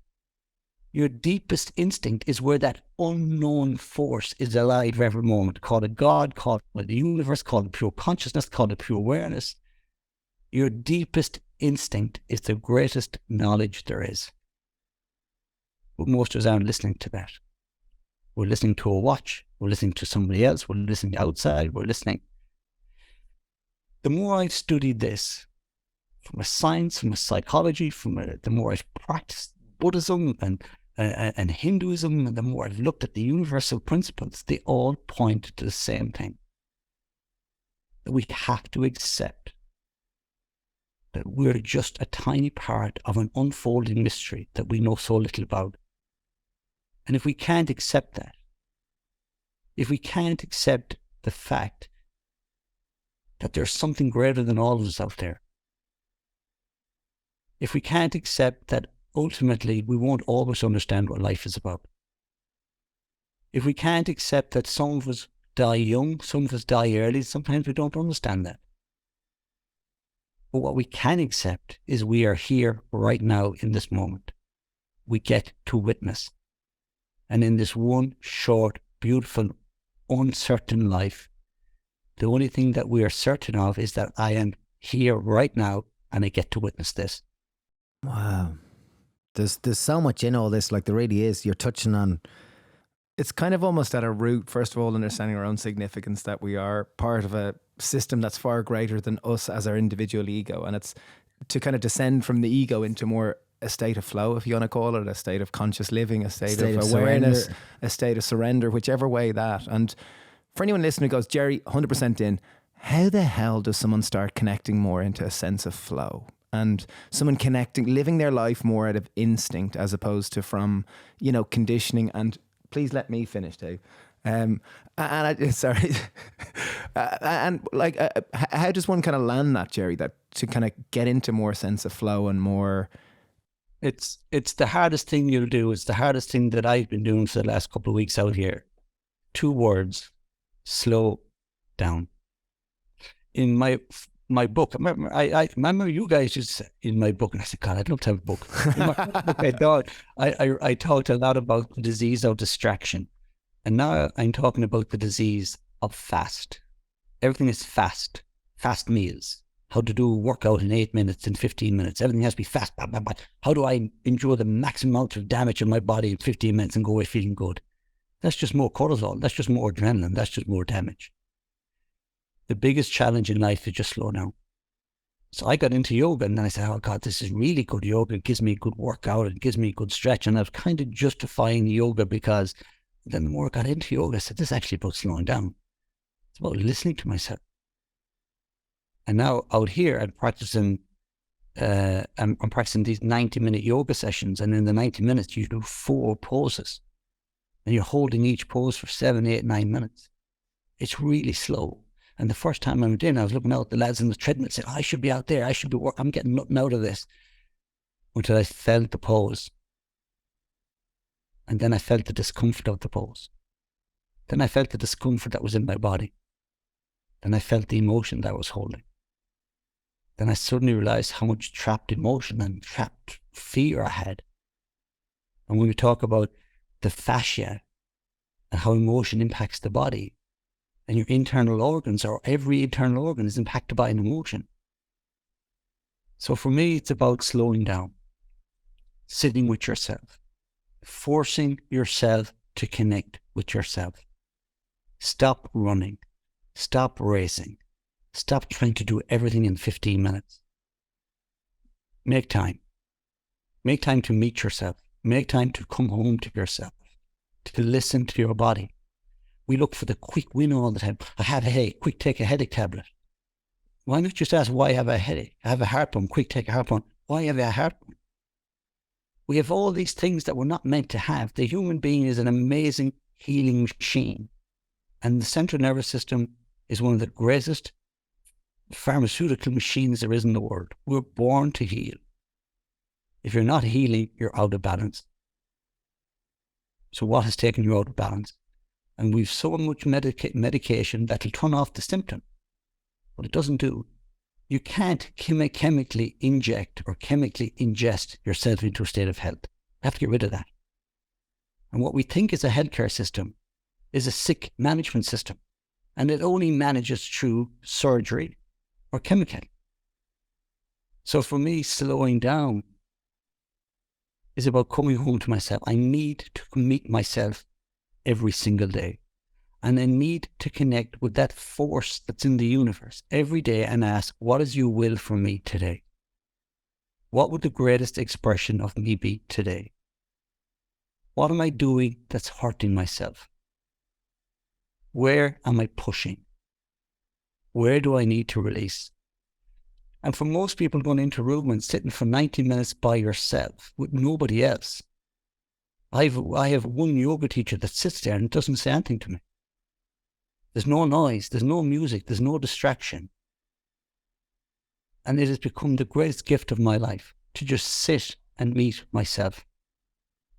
is where that unknown force is alive every moment. Call it God, call it the universe, call it pure consciousness, call it pure awareness. Your deepest instinct is the greatest knowledge there is. But most of us aren't listening to that. We're listening to a watch, we're listening to somebody else, we're listening outside, we're listening. The more I've studied this, from a science, from a psychology, the more I've practiced Buddhism and Hinduism, and the more I've looked at the universal principles, they all point to the same thing. That we have to accept that we're just a tiny part of an unfolding mystery that we know so little about. And if we can't accept that, if we can't accept the fact that there's something greater than all of us out there, if we can't accept that ultimately we won't always understand what life is about, if we can't accept that some of us die young, some of us die early, sometimes we don't understand that. But what we can accept is we are here right now in this moment. We get to witness. And in this one short, beautiful, uncertain life, the only thing that we are certain of is that I am here right now and I get to witness this. Wow. There's so much in all this, like there really is. You're touching on... It's kind of almost at a root, first of all, understanding our own significance, that we are part of a system that's far greater than us as our individual ego. And it's to kind of descend from the ego into more a state of flow, if you want to call it, a state of conscious living, a state of awareness, surrender. a state of surrender, whichever way that. And for anyone listening who goes, Gerry, 100% in, how the hell does someone start connecting more into a sense of flow? And someone connecting, living their life more out of instinct as opposed to from, conditioning. And please let me finish, Dave. How does one kind of land that, Gerry, that to kind of get into more sense of flow and more... It's the hardest thing you'll do. It's the hardest thing that I've been doing for the last couple of weeks out here. 2 words: slow down. in my book, I remember you guys just in my book, and I said, God, I'd love to have a book. In my book, I talked a lot about the disease of distraction. And now I'm talking about the disease of fast. Everything is fast meals. How to do a workout in 8 minutes, in 15 minutes. Everything has to be fast. Blah, blah, blah. How do I endure the maximum amount of damage in my body in 15 minutes and go away feeling good? That's just more cortisol. That's just more adrenaline. That's just more damage. The biggest challenge in life is just slow down. So I got into yoga, and then I said, oh God, this is really good yoga. It gives me a good workout. It gives me a good stretch. And I was kind of justifying yoga, because then the more I got into yoga, I said, this is actually about slowing down. It's about listening to myself. And now out here, I'm practicing these 90-minute yoga sessions. And in the 90 minutes, you do 4 poses. And you're holding each pose for 7, 8, 9 minutes. It's really slow. And the first time I went in, I was looking out at the lads in the treadmill and said, I should be out there. I should be working. I'm getting nothing out of this. Until I felt the pose. And then I felt the discomfort of the pose. Then I felt the discomfort that was in my body. Then I felt the emotion that I was holding. Then I suddenly realized how much trapped emotion and trapped fear I had. And when we talk about the fascia and how emotion impacts the body, and your internal organs, or every internal organ is impacted by an emotion. So for me, it's about slowing down, sitting with yourself, forcing yourself to connect with yourself. Stop running, stop racing, stop trying to do everything in 15 minutes. Make time. Make time to meet yourself. Make time to come home to yourself, to listen to your body. We look for the quick win all the time. I have a headache, quick take a headache tablet. Why not just ask, why have I a headache? I have a heartburn, quick take a heartburn. Why have I a heartburn? We have all these things that we're not meant to have. The human being is an amazing healing machine. And the central nervous system is one of the greatest pharmaceutical machines there is in the world. We're born to heal. If you're not healing, you're out of balance. So what has taken you out of balance? And we've so much medication that'll turn off the symptom. What it doesn't do, you can't chemically inject or chemically ingest yourself into a state of health. You have to get rid of that. And what we think is a healthcare system is a sick management system. And it only manages through surgery or chemical. So for me, slowing down is about coming home to myself. I need to meet myself every single day. And I need to connect with that force that's in the universe every day and ask, what is your will for me today? What would the greatest expression of me be today? What am I doing that's hurting myself? Where am I pushing? Where do I need to release? And for most people going into a room and sitting for 90 minutes by yourself with nobody else, I have one yoga teacher that sits there and doesn't say anything to me. There's no noise, there's no music, there's no distraction. And it has become the greatest gift of my life to just sit and meet myself.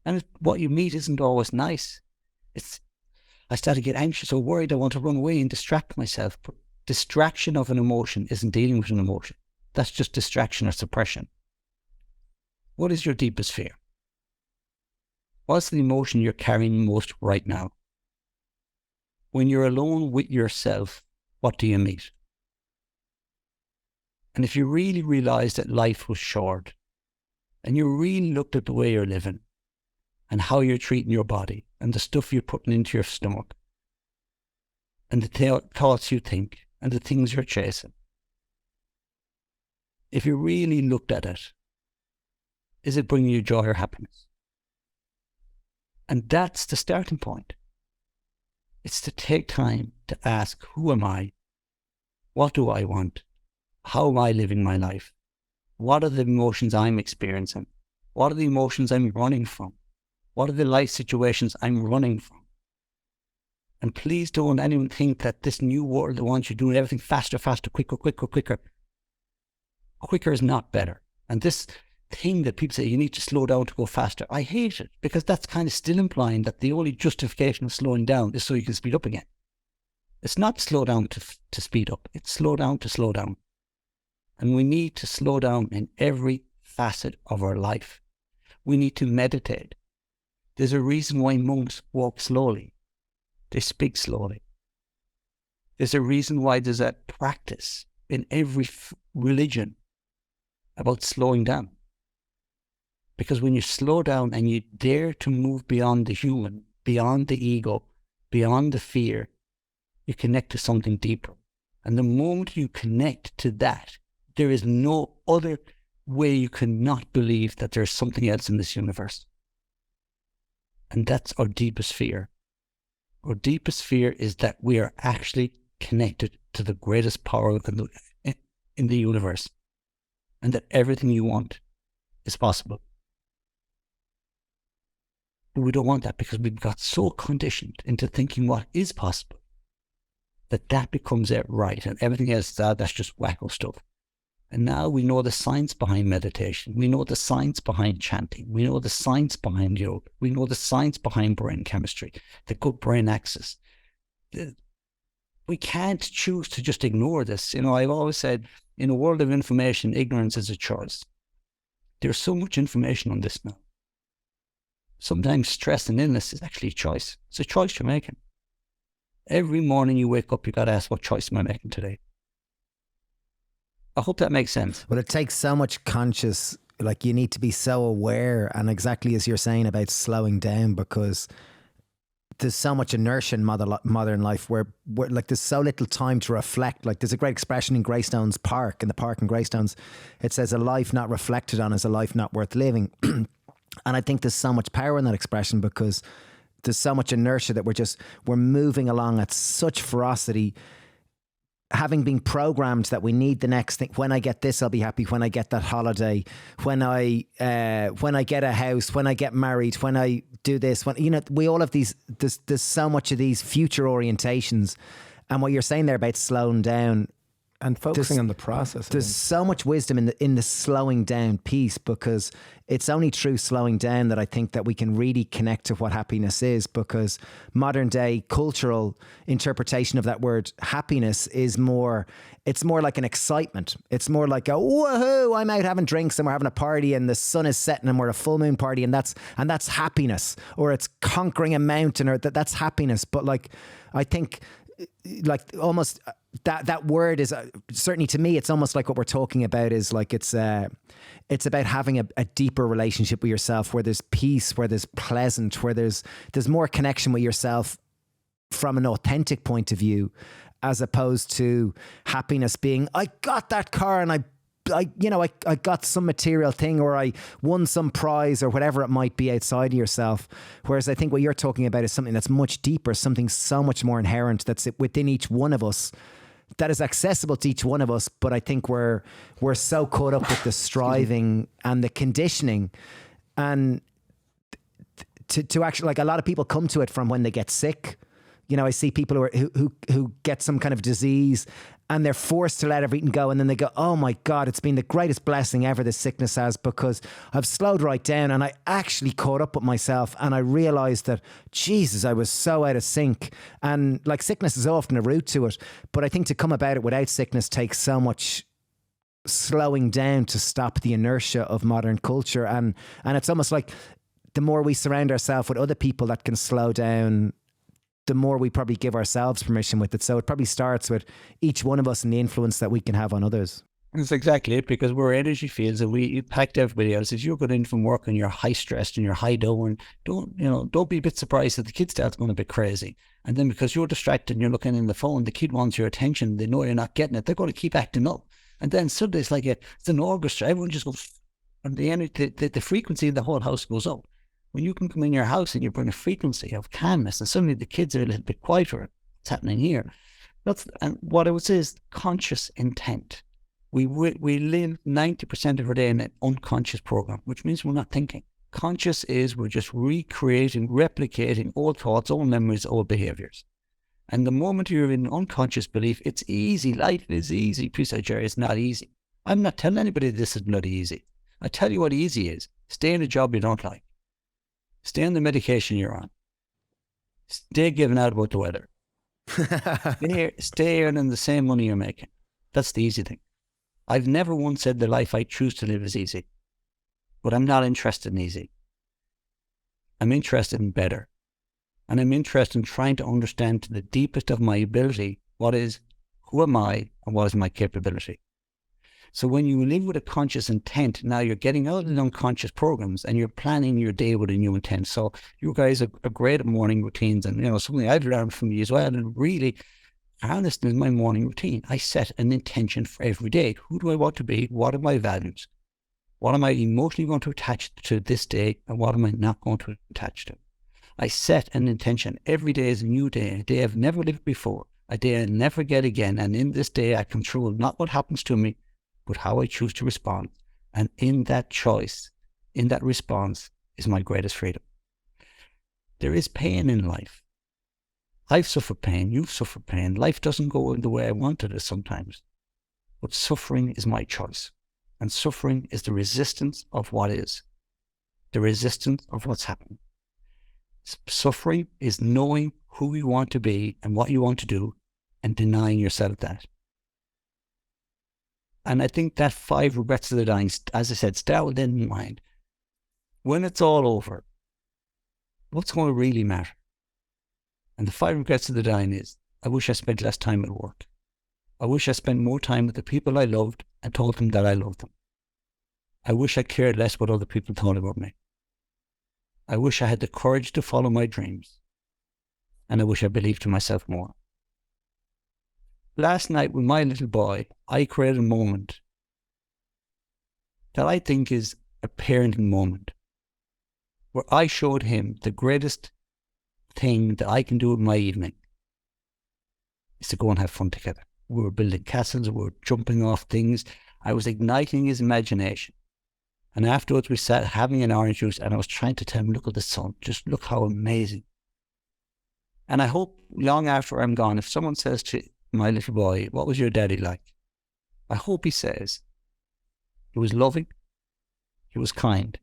And what you meet isn't always nice. I start to get anxious or worried. I want to run away and distract myself. But distraction of an emotion isn't dealing with an emotion. That's just distraction or suppression. What is your deepest fear? What's the emotion you're carrying most right now? When you're alone with yourself, what do you meet? And if you really realized that life was short, and you really looked at the way you're living, and how you're treating your body, and the stuff you're putting into your stomach, and the thoughts you think, and the things you're chasing, if you really looked at it, is it bringing you joy or happiness? And that's the starting point. It's to take time to ask, who am I? What do I want? How am I living my life? What are the emotions I'm experiencing? What are the emotions I'm running from? What are the life situations I'm running from? And please don't anyone think that this new world that wants you doing everything faster, quicker. Quicker is not better. And this thing that people say you need to slow down to go faster, I hate it, because that's kind of still implying that the only justification of slowing down is so you can speed up again. It's not slow down to speed up. It's slow down to slow down. And we need to slow down in every facet of our life. We need to meditate. There's a reason why monks walk slowly. They speak slowly. There's a reason why there's a practice in every religion about slowing down. Because when you slow down and you dare to move beyond the human, beyond the ego, beyond the fear, you connect to something deeper. And the moment you connect to that, there is no other way you cannot believe that there's something else in this universe. And that's our deepest fear. Our deepest fear is that we are actually connected to the greatest power in the universe, and that everything you want is possible. But we don't want that, because we've got so conditioned into thinking what is possible that becomes it right, and everything else, that's just wacko stuff. And now we know the science behind meditation. We know the science behind chanting. We know the science behind yoga. We know the science behind brain chemistry, the good brain axis. We can't choose to just ignore this. You know, I've always said, in a world of information, ignorance is a choice. There's so much information on this now. Sometimes stress and illness is actually a choice. It's a choice you're making. Every morning you wake up, you got to ask, what choice am I making today? I hope that makes sense. Well, it takes so much conscious, like you need to be so aware, and exactly as you're saying about slowing down, because there's so much inertia in modern life where like there's so little time to reflect. Like there's a great expression in Greystones Park, in the park in Greystones, it says a life not reflected on is a life not worth living. And I think there's so much power in that expression, because there's so much inertia that we're moving along at such ferocity, having been programmed that we need the next thing. When I get this, I'll be happy. When I get that holiday, when I get a house, when I get married, when I do this, when, you know, we all have these, there's so much of these future orientations. And what you're saying there about slowing down and focusing on the process. There's so much wisdom in the slowing down piece, because it's only through slowing down that I think that we can really connect to what happiness is, because modern day cultural interpretation of that word happiness is it's more like an excitement. It's more like a woohoo, I'm out having drinks and we're having a party and the sun is setting and we're at a full moon party, and that's happiness. Or it's conquering a mountain, or that's happiness. But like, I think like almost that word is certainly to me, it's almost like what we're talking about is like it's about having a deeper relationship with yourself, where there's peace, where there's pleasant, where there's more connection with yourself from an authentic point of view, as opposed to happiness being, I got that car and I got some material thing, or I won some prize, or whatever it might be outside of yourself. Whereas I think what you're talking about is something that's much deeper, something so much more inherent that's within each one of us, that is accessible to each one of us. But I think we're so caught up with the striving and the conditioning, and to actually, like, a lot of people come to it from when they get sick. You know, I see people who get some kind of disease and they're forced to let everything go, and then they go, oh my God, it's been the greatest blessing ever, this sickness has, because I've slowed right down and I actually caught up with myself, and I realized that, Jesus, I was so out of sync. And like, sickness is often a route to it, but I think to come about it without sickness takes so much slowing down to stop the inertia of modern culture. And it's almost like the more we surround ourselves with other people that can slow down, the more we probably give ourselves permission with it. So it probably starts with each one of us and the influence that we can have on others. That's exactly it, because we're energy fields and we impact everybody else. If you're going in from work and you're high stressed and you're high down, don't be a bit surprised that the kid starts going a bit crazy. And then because you're distracted and you're looking in the phone, the kid wants your attention. They know you're not getting it. They're going to keep acting up. And then suddenly it's like it's an orchestra. Everyone just goes, and the energy, the frequency in the whole house goes up. When you can come in your house and you bring a frequency of calmness, and suddenly the kids are a little bit quieter, it's happening here. And what I would say is conscious intent. We live 90% of our day in an unconscious program, which means we're not thinking. Conscious is we're just recreating, replicating old thoughts, old memories, old behaviours. And the moment you're in unconscious belief, it's easy. Life is easy. Please say, Gerry, it's not easy. I'm not telling anybody this is bloody easy. I tell you what easy is. Stay in a job you don't like. Stay on the medication you're on. Stay giving out about the weather. Stay earning the same money you're making. That's the easy thing. I've never once said the life I choose to live is easy, but I'm not interested in easy. I'm interested in better. And I'm interested in trying to understand to the deepest of my ability who am I and what is my capability. So when you live with a conscious intent, now you're getting out of the unconscious programs and you're planning your day with a new intent. So you guys are great at morning routines, and something I've learned from you as well. And really, honestly, in my morning routine, I set an intention for every day. Who do I want to be? What are my values? What am I emotionally going to attach to this day, and what am I not going to attach to? I set an intention. Every day is a new day, a day I've never lived before, a day I'll never get again. And in this day, I control not what happens to me, but how I choose to respond. And in that choice, in that response, is my greatest freedom. There is pain in life. I've suffered pain. You've suffered pain. Life doesn't go in the way I wanted it sometimes. But suffering is my choice. And suffering is the resistance of what is, the resistance of what's happened. Suffering is knowing who you want to be and what you want to do and denying yourself that. And I think that 5 regrets of the dying, as I said, start with that in mind. When it's all over, what's going to really matter? And the 5 regrets of the dying is, I wish I spent less time at work. I wish I spent more time with the people I loved and told them that I loved them. I wish I cared less what other people thought about me. I wish I had the courage to follow my dreams. And I wish I believed in myself more. Last night with my little boy, I created a moment that I think is a parenting moment, where I showed him the greatest thing that I can do in my evening is to go and have fun together. We were building castles, we were jumping off things. I was igniting his imagination. And afterwards we sat having an orange juice and I was trying to tell him, look at the sun, just look how amazing. And I hope long after I'm gone, if someone says to my little boy, what was your daddy like? I hope he says, he was loving, he was kind,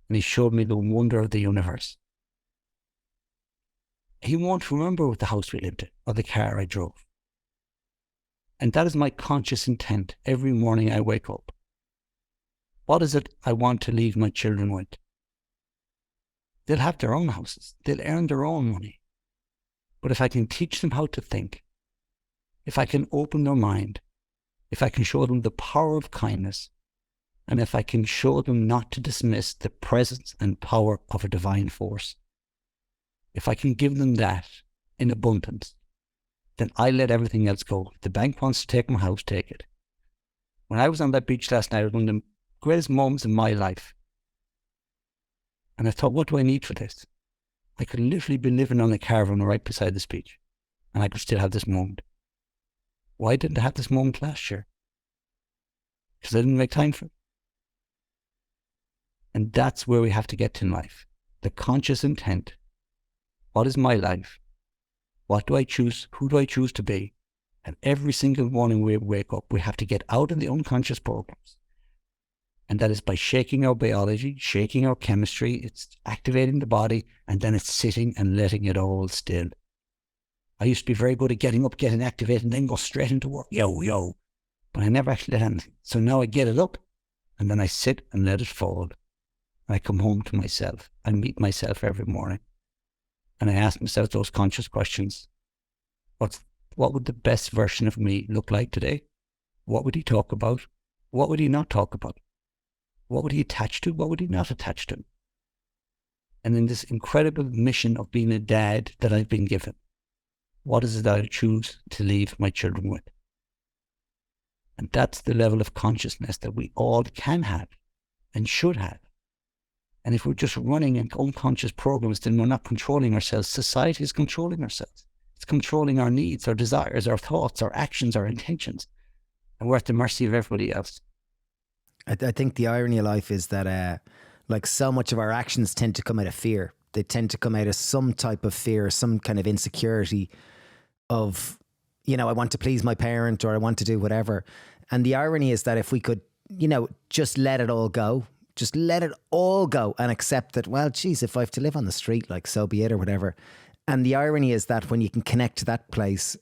and he showed me the wonder of the universe. He won't remember the house we lived in or the car I drove. And that is my conscious intent every morning I wake up. What is it I want to leave my children with? They'll have their own houses. They'll earn their own money. But if I can teach them how to think, if I can open their mind, if I can show them the power of kindness, and if I can show them not to dismiss the presence and power of a divine force, if I can give them that in abundance, then I let everything else go. If the bank wants to take my house, take it. When I was on that beach last night, it was one of the greatest moments in my life. And I thought, what do I need for this? I could literally be living on a caravan right beside this beach, and I could still have this moment. Why didn't I have this moment last year? Because I didn't make time for it. And that's where we have to get to in life. The conscious intent. What is my life? What do I choose? Who do I choose to be? And every single morning we wake up, we have to get out of the unconscious programs. And that is by shaking our biology, shaking our chemistry. It's activating the body, and then it's sitting and letting it all still. I used to be very good at getting up, getting activated, and then go straight into work. Yo. But I never actually did anything. So now I get it up, and then I sit and let it fall. And I come home to myself. I meet myself every morning. And I ask myself those conscious questions. What would the best version of me look like today? What would he talk about? What would he not talk about? What would he attach to? What would he not attach to? And in this incredible mission of being a dad that I've been given, what is it that I choose to leave my children with? And that's the level of consciousness that we all can have and should have. And if we're just running in unconscious programs, then we're not controlling ourselves. Society is controlling ourselves. It's controlling our needs, our desires, our thoughts, our actions, our intentions. And we're at the mercy of everybody else. I think the irony of life is that like so much of our actions tend to come out of fear. They tend to come out of some type of fear, some kind of insecurity of, I want to please my parent or I want to do whatever. And the irony is that if we could, just let it all go, and accept that, well, geez, if I have to live on the street, like so be it or whatever. And the irony is that when you can connect to that place,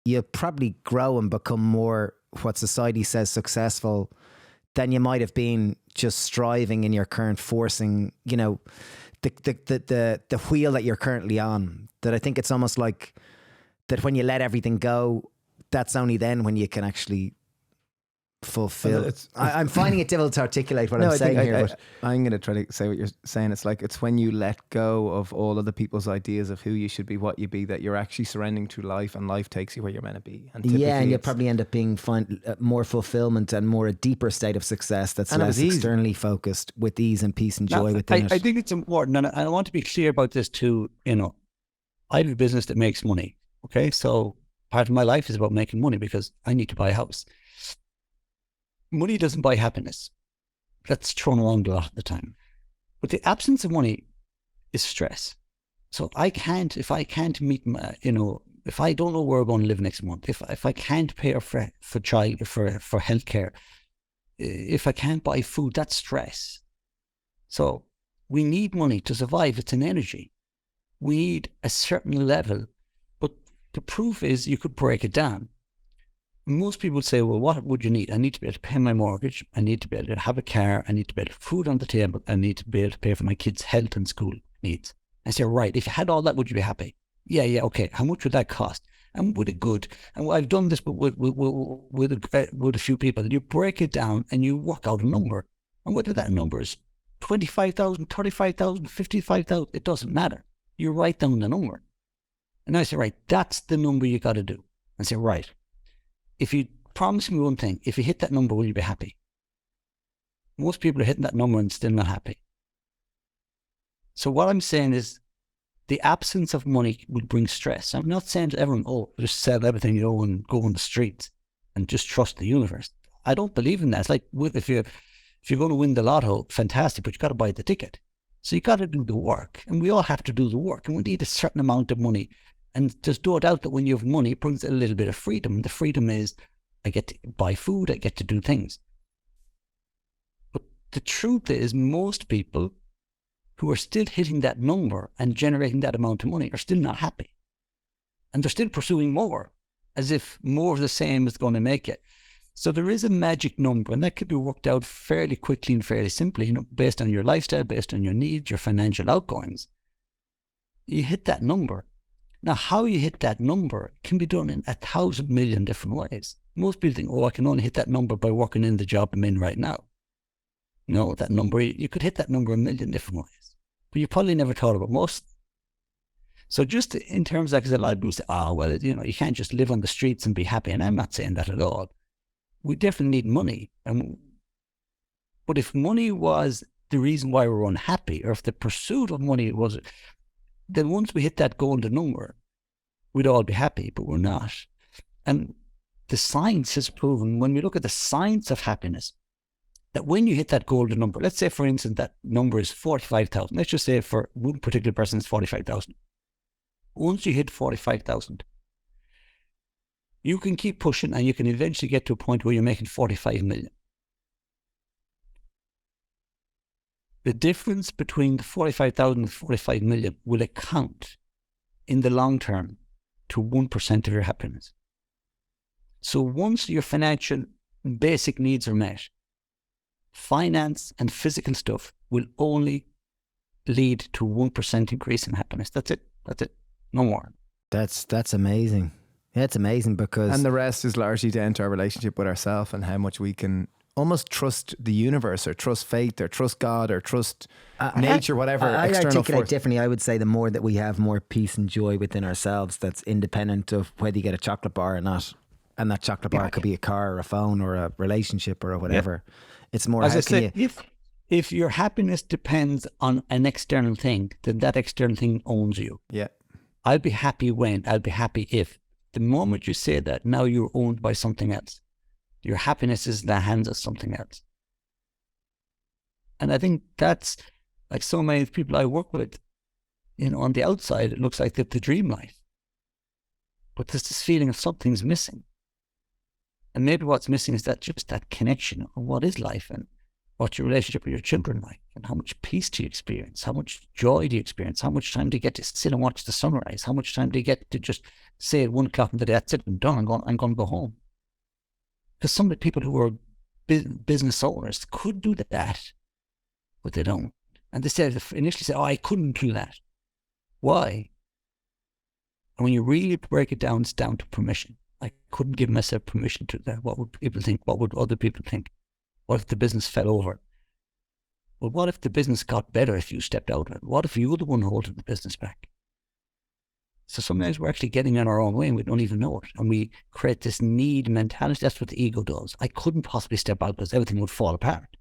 you'll probably grow and become more what society says successful than you might have been just striving in your current forcing, you know, the wheel that you're currently on. That I think it's almost like that when you let everything go, that's only then when you can actually fulfill. I'm finding it difficult to articulate what I'm saying here, but I'm going to try to say what you're saying. It's like, it's when you let go of all of the people's ideas of who you should be, what you be, that you're actually surrendering to life, and life takes you where you're meant to be. And and you'll probably end up being more fulfillment and more a deeper state of success that's less externally focused, with ease and peace and joy within it. I think it's important, and I want to be clear about this too. You know, I have a business that makes money. Okay, so part of my life is about making money because I need to buy a house. Money doesn't buy happiness. That's thrown around a lot of the time. But the absence of money is stress. So if I can't meet my, you know, if I don't know where I'm going to live next month, if I can't pay for healthcare, if I can't buy food, that's stress. So we need money to survive. It's an energy. We need a certain level. But the proof is you could break it down. Most people say, well, what would you need? I need to be able to pay my mortgage. I need to be able to have a car. I need to be able to have food on the table. I need to be able to pay for my kids' health and school needs. I say, right, if you had all that, would you be happy? Yeah, okay. How much would that cost? And would it good? And I've done this with a few people. And you break it down and you work out a number. And whether that number is 25,000, 35,000, 55,000, it doesn't matter. You write down the number. And I say, right, that's the number you got to do. I say, right. If you promise me one thing, if you hit that number, will you be happy? Most people are hitting that number and still not happy. So what I'm saying is the absence of money will bring stress. I'm not saying to everyone, oh, just sell everything you own and go on the streets and just trust the universe. I don't believe in that. It's like if you're going to win the lotto, fantastic, but you got to buy the ticket. So you got to do the work, and we all have to do the work, and we need a certain amount of money. And there's no doubt that when you have money, it brings a little bit of freedom. The freedom is I get to buy food, I get to do things. But the truth is most people who are still hitting that number and generating that amount of money are still not happy. And they're still pursuing more, as if more of the same is going to make it. So there is a magic number, and that could be worked out fairly quickly and fairly simply, you know, based on your lifestyle, based on your needs, your financial outgoings. You hit that number. Now, how you hit that number can be done in 1,000 million different ways. Most people think, oh, I can only hit that number by working in the job I'm in right now. No, that number, you could hit that number a million different ways. But you probably never thought about most. So just in terms of, because a lot of people say, well, you know, you can't just live on the streets and be happy. And I'm not saying that at all. We definitely need money. But if money was the reason why we're unhappy, or if the pursuit of money was, then once we hit that golden number, we'd all be happy, but we're not. And the science has proven, when we look at the science of happiness, that when you hit that golden number, let's say, for instance, that number is 45,000. Let's just say for one particular person it's 45,000. Once you hit 45,000, you can keep pushing and you can eventually get to a point where you're making 45 million. The difference between the 45,000 and 45 million will account in the long term to 1% of your happiness. So once your financial basic needs are met, finance and physical stuff will only lead to 1% increase in happiness. That's it. No more. That's amazing. Yeah, it's amazing because... And the rest is largely down to our relationship with ourselves and how much we can almost trust the universe, or trust fate, or trust God, or trust nature, whatever. I external articulate force. differently. I would say the more that we have more peace and joy within ourselves, that's independent of whether you get a chocolate bar or not. And that chocolate bar could be a car or a phone or a relationship or whatever. Yeah. It's more, as I said, if your happiness depends on an external thing, then that external thing owns you. Yeah. I'll be happy when, I'll be happy if. The moment you say that, now you're owned by something else. Your happiness is in the hands of something else. And I think that's, like so many people I work with, you know, on the outside, it looks like they've the dream life. But there's this feeling of something's missing. And maybe what's missing is that just that connection of what is life. And What's your relationship with your children like? And how much peace do you experience? How much joy do you experience? How much time do you get to sit and watch the sunrise? How much time do you get to just say at 1 o'clock in the day, that's it, I'm done, I'm going to go home? Because some of the people who are business owners could do that, but they don't. And they initially said, oh, I couldn't do that. Why? And when you really break it down, it's down to permission. I couldn't give myself permission to that. What would people think? What would other people think? What if the business fell over? Well, what if the business got better if you stepped out of it? What if you were the one holding the business back? So sometimes we're actually getting in our own way and we don't even know it. And we create this need mentality. That's what the ego does. I couldn't possibly step out because everything would fall apart.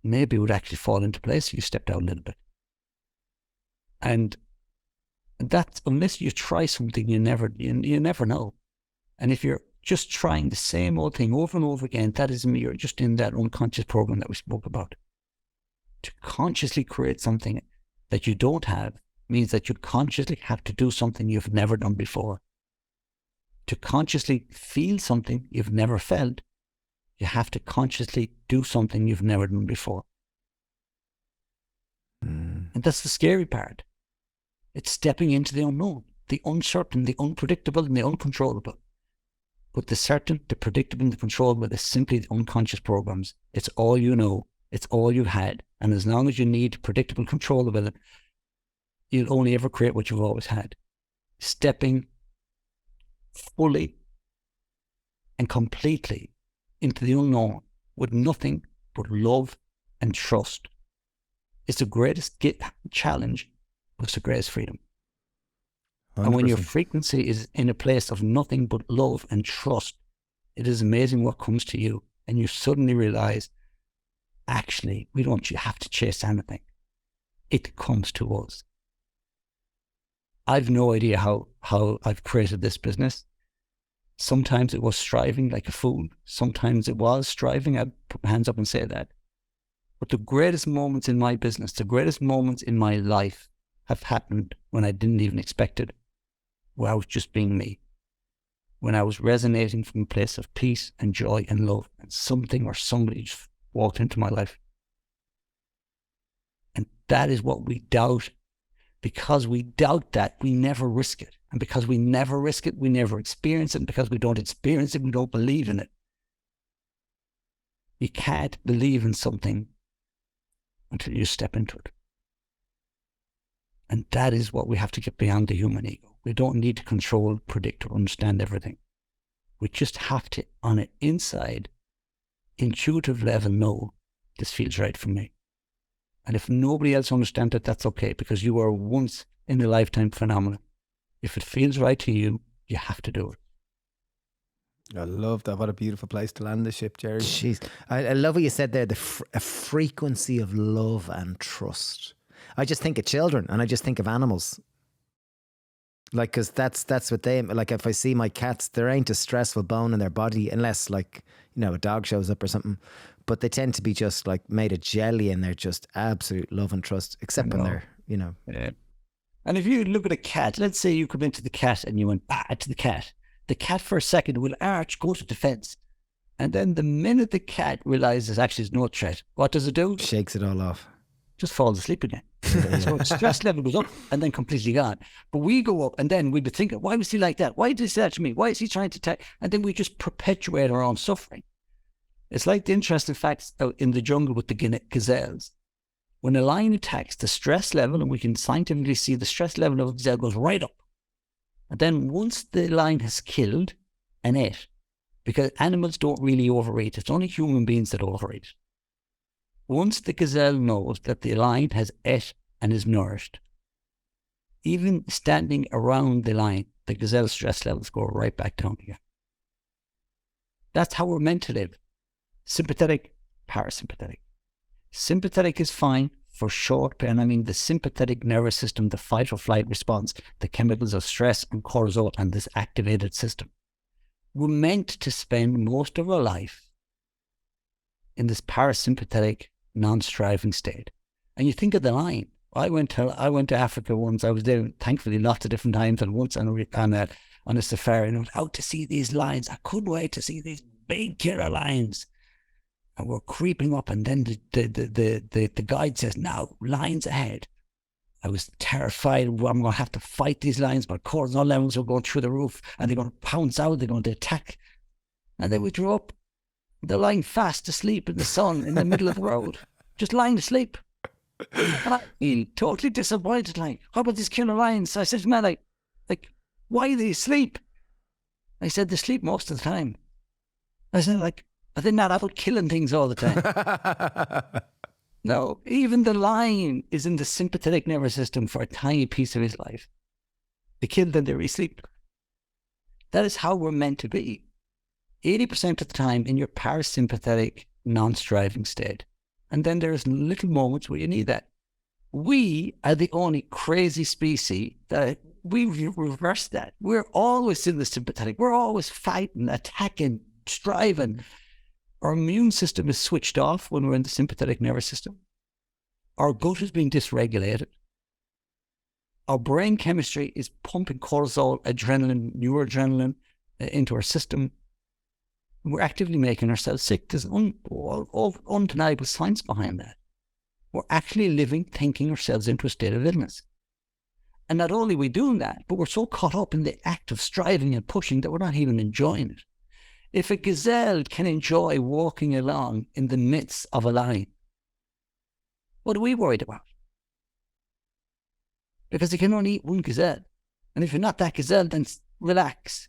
Maybe it would actually fall into place if you stepped out a little bit. And that's, unless you try something, you never know. And if you're just trying the same old thing over and over again, that is, you're just in that unconscious program that we spoke about. To consciously create something that you don't have means that you consciously have to do something you've never done before. To consciously feel something you've never felt, you have to consciously do something you've never done before. And that's the scary part. It's stepping into the unknown, the uncertain, the unpredictable, and the uncontrollable. But the certain, the predictable, and the controllable is simply the unconscious programs. It's all you know. It's all you've had. And as long as you need predictable, controllable, you'll only ever create what you've always had. Stepping fully and completely into the unknown with nothing but love and trust is the greatest challenge, but it's the greatest freedom. 100%. And when your frequency is in a place of nothing but love and trust, it is amazing what comes to you. And you suddenly realize, actually, we don't have to chase anything. It comes to us. I've no idea how I've created this business. Sometimes it was striving like a fool. Sometimes it was striving. I'd put my hands up and say that. But the greatest moments in my business, the greatest moments in my life have happened when I didn't even expect it, where I was just being me. When I was resonating from a place of peace and joy and love, and something or somebody just walked into my life. And that is what we doubt. Because we doubt that, we never risk it. And because we never risk it, we never experience it. And because we don't experience it, we don't believe in it. You can't believe in something until you step into it. And that is what we have to get beyond the human ego. We don't need to control, predict, or understand everything. We just have to, on an inside, intuitive level, know this feels right for me. And if nobody else understands it, that's okay, because you are once in a lifetime phenomenon. If it feels right to you, you have to do it. I love that. What a beautiful place to land the ship, Gerry. Jeez. I love what you said there, a frequency of love and trust. I just think of children and I just think of animals. Like, because that's what they, like, if I see my cats, there ain't a stressful bone in their body unless, like, you know, a dog shows up or something. But they tend to be just like made of jelly and they're just absolute love and trust, except when they're, you know. Yeah. And if you look at a cat, let's say you come into the cat and you went to the cat for a second will arch, go to defense. And then the minute the cat realizes actually there's no threat, what does it do? Shakes it all off. Just falls asleep again. So its stress level goes up and then completely gone. But we go up and then we'd be thinking, why was he like that? Why did he say that to me? Why is he trying to attack? And then we just perpetuate our own suffering. It's like the interesting facts out in the jungle with the gazelles. When a lion attacks, the stress level, and we can scientifically see the stress level of a gazelle goes right up. And then once the lion has killed and ate, because animals don't really overeat, it's only human beings that overeat. Once the gazelle knows that the lion has ate and is nourished, even standing around the lion, the gazelle's stress levels go right back down again. That's how we're meant to live. Sympathetic, parasympathetic. Sympathetic is fine for short, and I mean the sympathetic nervous system, the fight or flight response, the chemicals of stress and cortisol and this activated system. We're meant to spend most of our life in this parasympathetic, non-striving state. And you think of the lion. I went to Africa once. I was there, thankfully, lots of different times, and once on a safari, and I was out to see these lions. I couldn't wait to see these big killer lions. And we're creeping up, and then the guide says, "Now, lines ahead." I was terrified. I'm going to have to fight these lions. My cortisol levels were going through the roof, and they're going to pounce out. They're going to attack. And then we drew up. They're lying fast asleep in the sun in the middle of the road, just lying asleep. And I feel totally disappointed. Like, how about these killer lions? I said to man, like, why are they asleep? I said, they sleep most of the time. I said, like, are they not out killing things all the time? No, even the lion is in the sympathetic nervous system for a tiny piece of his life. They kill them, they re-sleep. That is how we're meant to be. 80% of the time in your parasympathetic, non-striving state. And then there's little moments where you need that. We are the only crazy species that we reverse that. We're always in the sympathetic. We're always fighting, attacking, striving. Our immune system is switched off when we're in the sympathetic nervous system. Our gut is being dysregulated. Our brain chemistry is pumping cortisol, adrenaline, noradrenaline into our system. We're actively making ourselves sick. There's undeniable science behind that. We're actually living, thinking ourselves into a state of illness. And not only are we doing that, but we're so caught up in the act of striving and pushing that we're not even enjoying it. If a gazelle can enjoy walking along in the midst of a lion, what are we worried about? Because you can only eat one gazelle. And if you're not that gazelle, then relax.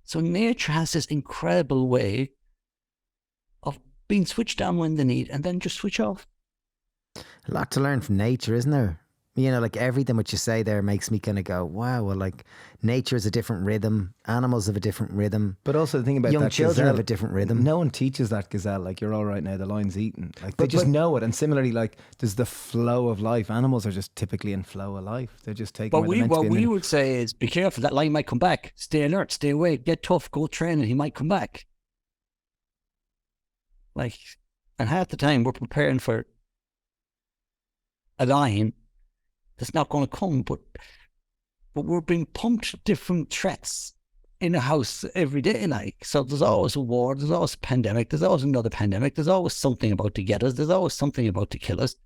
So nature has this incredible way of being switched on when they need and then just switch off. A lot to learn from nature, isn't there? You know, like everything what you say there makes me kind of go, wow, well, like nature is a different rhythm. Animals have a different rhythm. But also the thing about young that children gazelle, have a different rhythm. No one teaches that gazelle, like, you're all right now, the lion's eating. Like, they just know it. And similarly, like, there's the flow of life. Animals are just typically in flow of life. They're just taking But what we would say is, be careful, that lion might come back. Stay alert, stay away, get tough, go train, and he might come back. Like, and half the time we're preparing for a lion that's not going to come, but we're being pumped different threats in a house every day. Like, so there's always a war, there's always a pandemic, there's always another pandemic, there's always something about to get us, there's always something about to kill us.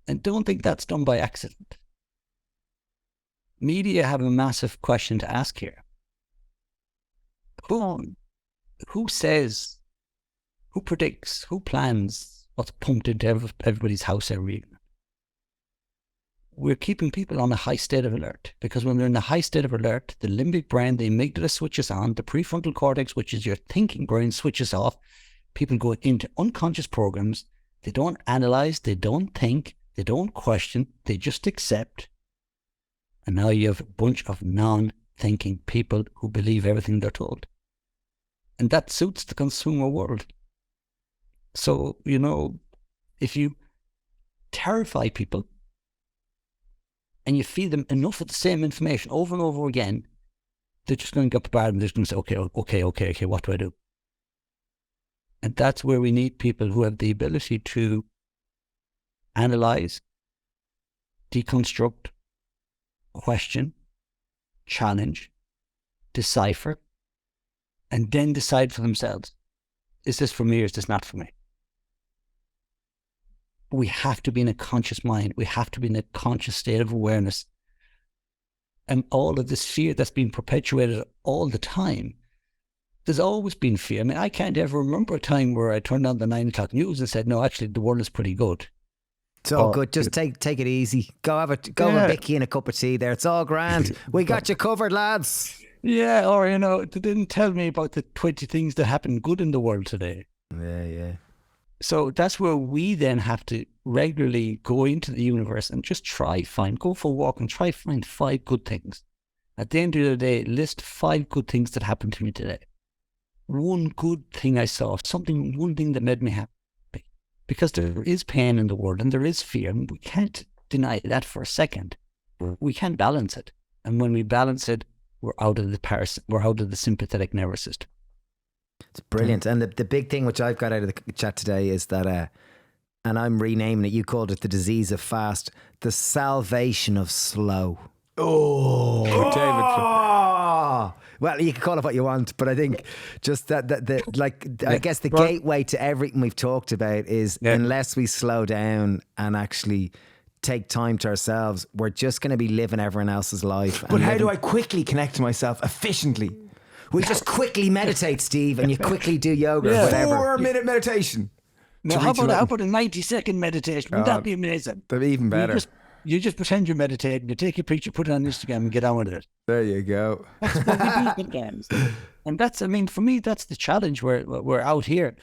And don't think that's done by accident. Media have a massive question to ask here. Who says, who predicts, who plans what's pumped into everybody's house every evening? We're keeping people on a high state of alert, because when they're in a high state of alert, the limbic brain, the amygdala switches on, the prefrontal cortex, which is your thinking brain, switches off. People go into unconscious programs. They don't analyze, they don't think, they don't question, they just accept. And now you have a bunch of non-thinking people who believe everything they're told. And that suits the consumer world. So, you know, if you terrify people, and you feed them enough of the same information over and over again, they're just going to get bombarded and they're just going to say, okay, what do I do? And that's where we need people who have the ability to analyze, deconstruct, question, challenge, decipher, and then decide for themselves, is this for me or is this not for me? We have to be in a conscious mind. We have to be in a conscious state of awareness. And all of this fear that's been perpetuated all the time, there's always been fear. I mean, I can't ever remember a time where I turned on the 9 o'clock news and said, no, actually, the world is pretty good. It's all good. Just take it easy. Go have a bicky and a cup of tea there. It's all grand. We got you covered, lads. Yeah, or, you know, they didn't tell me about the 20 things that happened good in the world today. Yeah. So that's where we then have to regularly go into the universe and just go for a walk and try find 5 good things. At the end of the day, list 5 good things that happened to me today. One good thing I saw, one thing that made me happy. Because there is pain in the world and there is fear, and we can't deny that for a second. We can balance it. And when we balance it, we're out of the sympathetic nervous system. It's brilliant. And the big thing which I've got out of the chat today is that, and I'm renaming it, you called it the disease of fast, the salvation of slow. Oh, David. Oh, well, you can call it what you want, but I think just I guess the gateway to everything we've talked about is unless we slow down and actually take time to ourselves, we're just going to be living everyone else's life. But how do I quickly connect to myself efficiently? We just quickly meditate, Steve, and you quickly do yoga or whatever. 4-minute meditation. Now, how about a 90-second meditation? Wouldn't that be amazing? That'd be even better. You just pretend you're meditating, you take a picture, put it on Instagram and get on with it. There you go. That's what we do games. And that's, I mean, for me, that's the challenge. We're out here.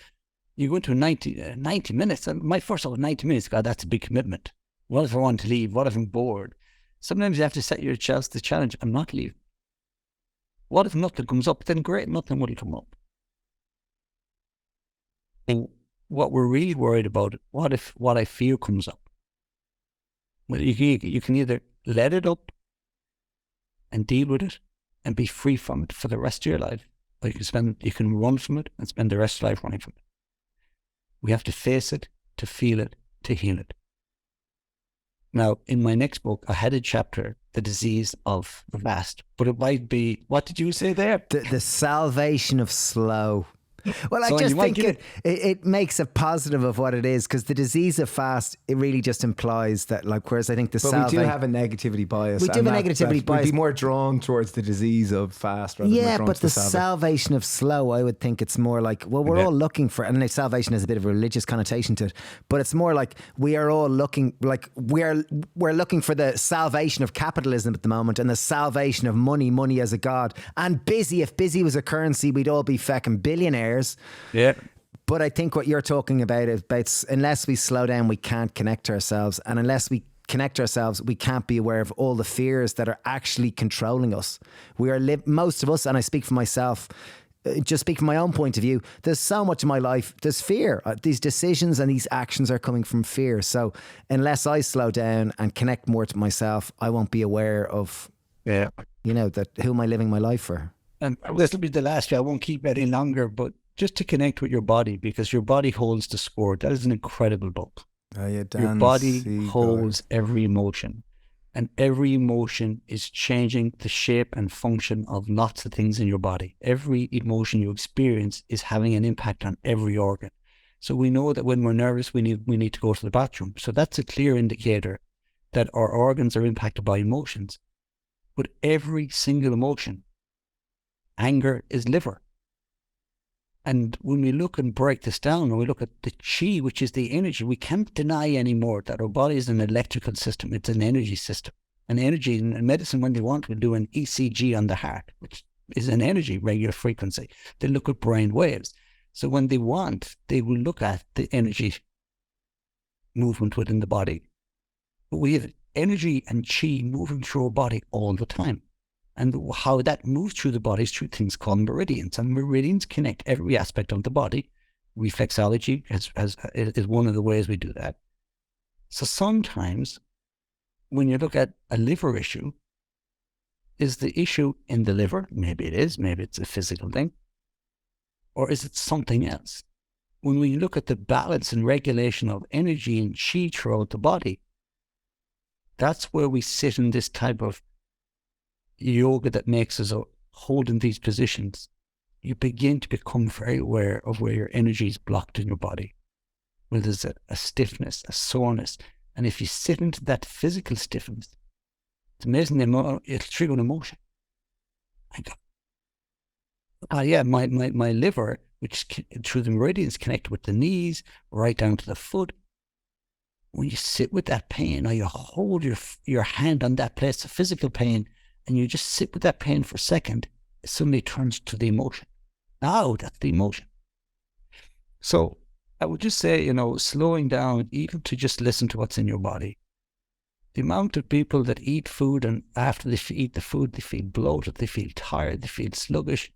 You go into 90 minutes. And my first thought was 90 minutes. God, that's a big commitment. What if I want to leave? What if I'm bored? Sometimes you have to set yourself the challenge. I'm not leaving. What if nothing comes up? Then great, nothing will come up. And what we're really worried about, what if what I fear comes up? Well, you can either let it up and deal with it and be free from it for the rest of your life, or you can run from it and spend the rest of life running from it. We have to face it, to feel it, to heal it. Now, in my next book, I had a chapter, The Disease of the Fast, but it might be, what did you say there? The salvation of slow. Well, I So just you might think it makes a positive of what it is, because the disease of fast, it really just implies that, like, whereas I think the But we do have a negativity bias. We do have a negativity bias. We'd be more drawn towards the disease of fast rather than more drawn but to the salvation of slow, I would think it's more like, well, we're all looking for, and salvation has a bit of a religious connotation to it, but it's more like we are all looking, like we're looking for the salvation of capitalism at the moment, and the salvation of money as a god, and busy. If busy was a currency, we'd all be fecking billionaires. Yeah. But I think what you're talking about is about, unless we slow down, we can't connect to ourselves. And unless we connect to ourselves, we can't be aware of all the fears that are actually controlling us. We are most of us, and I speak for myself, just speak from my own point of view, there's so much in my life, there's fear. These decisions and these actions are coming from fear. So unless I slow down and connect more to myself, I won't be aware of, that who am I living my life for? And this will be the last year. I won't keep it any longer, but just to connect with your body, because your body holds the score. That is an incredible book. Your body holds every emotion, and every emotion is changing the shape and function of lots of things in your body. Every emotion you experience is having an impact on every organ. So we know that when we're nervous, we need to go to the bathroom. So that's a clear indicator that our organs are impacted by emotions. But every single emotion, anger is liver. And when we look and break this down, and we look at the chi, which is the energy, we can't deny anymore that our body is an electrical system. It's an energy system. And energy in medicine, when they want, will do an ECG on the heart, which is an energy, regular frequency. They look at brain waves. So when they want, they will look at the energy movement within the body. But we have energy and chi moving through our body all the time. And how that moves through the body is through things called meridians. And meridians connect every aspect of the body. Reflexology is one of the ways we do that. So sometimes when you look at a liver issue, is the issue in the liver? Maybe it is. Maybe it's a physical thing. Or is it something else? When we look at the balance and regulation of energy and chi throughout the body, that's where we sit in this type of yoga that makes us hold in these positions. You begin to become very aware of where your energy is blocked in your body, where there's a stiffness, a soreness. And if you sit into that physical stiffness, it's amazing, it'll trigger an emotion. I go, my liver, which through the meridians connected with the knees, right down to the foot. When you sit with that pain, or you hold your hand on that place of physical pain, and you just sit with that pain for a second, it suddenly turns to the emotion. Now that's the emotion. So I would just say, slowing down, even to just listen to what's in your body. The amount of people that eat food, and after they eat the food, they feel bloated, they feel tired, they feel sluggish.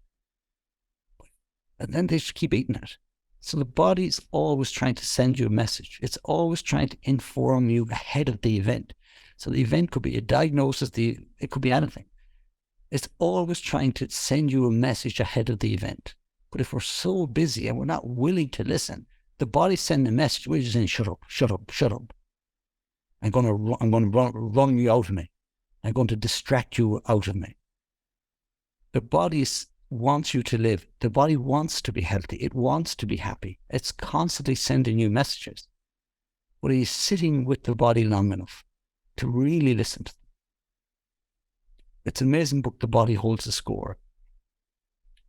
And then they just keep eating it. So the body's always trying to send you a message. It's always trying to inform you ahead of the event. So the event could be a diagnosis, it could be anything. It's always trying to send you a message ahead of the event. But if we're so busy and we're not willing to listen, the body's sending a message. We're just saying, shut up, shut up, shut up. I'm going to run you out of me. I'm going to distract you out of me. The body wants you to live. The body wants to be healthy. It wants to be happy. It's constantly sending you messages. But are you sitting with the body long enough to really listen to them? It's an amazing book, The Body Holds the Score.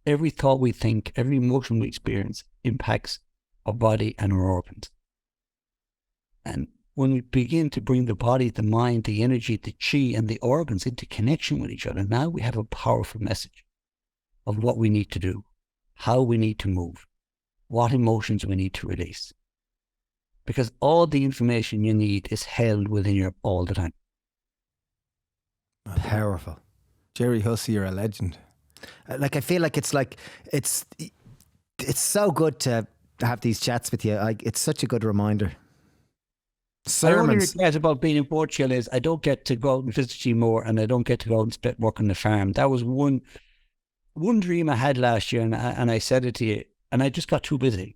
Every thought we think, every emotion we experience impacts our body and our organs. And when we begin to bring the body, the mind, the energy, the chi, and the organs into connection with each other, now we have a powerful message of what we need to do, how we need to move, what emotions we need to release. Because all the information you need is held within you all the time. Powerful. Gerry Hussey, you're a legend. Like, I feel like it's so good to have these chats with you. It's such a good reminder. My only Sermons. regret about being in Portugal is I don't get to go out and visit you more, and I don't get to go out and work on the farm. That was one dream I had last year, and I said it to you, and I just got too busy.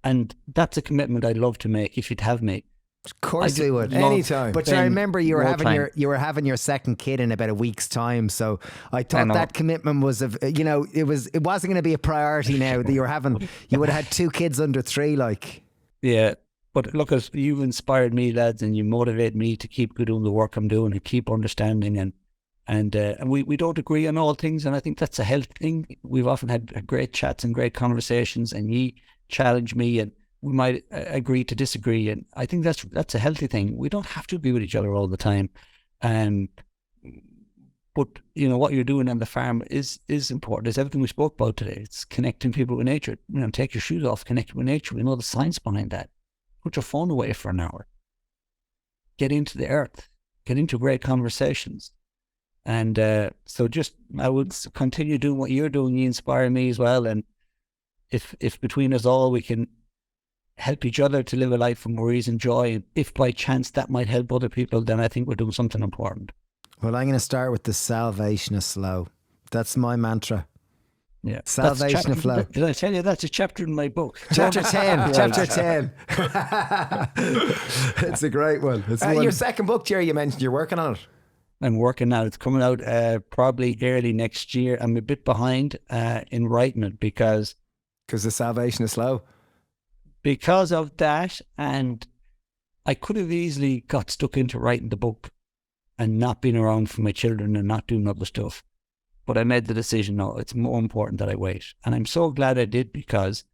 And that's a commitment I'd love to make if you'd have me. Of course we would. Anytime. But I remember you were more having your second kid in about a week's time. So I thought that commitment was it wasn't going to be a priority now that you would have had 2 kids under 3, like. Yeah. But look, you've inspired me, lads, and you motivate me to keep doing the work I'm doing and keep understanding. And we don't agree on all things, and I think that's a healthy thing. We've often had great chats and great conversations, and you challenge me, and we might agree to disagree, and I think that's a healthy thing. We don't have to agree with each other all the time, but what you're doing on the farm is important. It's everything we spoke about today. It's connecting people with nature. Take your shoes off, connect with nature. We know the science behind that. Put your phone away for an hour. Get into the earth. Get into great conversations. And so I would continue doing what you're doing. You inspire me as well. And if between us all we can help each other to live a life of more ease and joy, and if by chance that might help other people, then I think we're doing something important. Well, I'm going to start with the salvation is slow. That's my mantra. Yeah, salvation of flow. Did I tell you that's a chapter in my book? Chapter 10. Chapter 10. It's a great one. It's your second book, Gerry, you mentioned you're working on it. I'm working now. It's coming out probably early next year. I'm a bit behind in writing it because the salvation is slow. Because of that, and I could have easily got stuck into writing the book and not been around for my children and not doing other stuff. But I made the decision, no, it's more important that I wait. And I'm so glad I did, because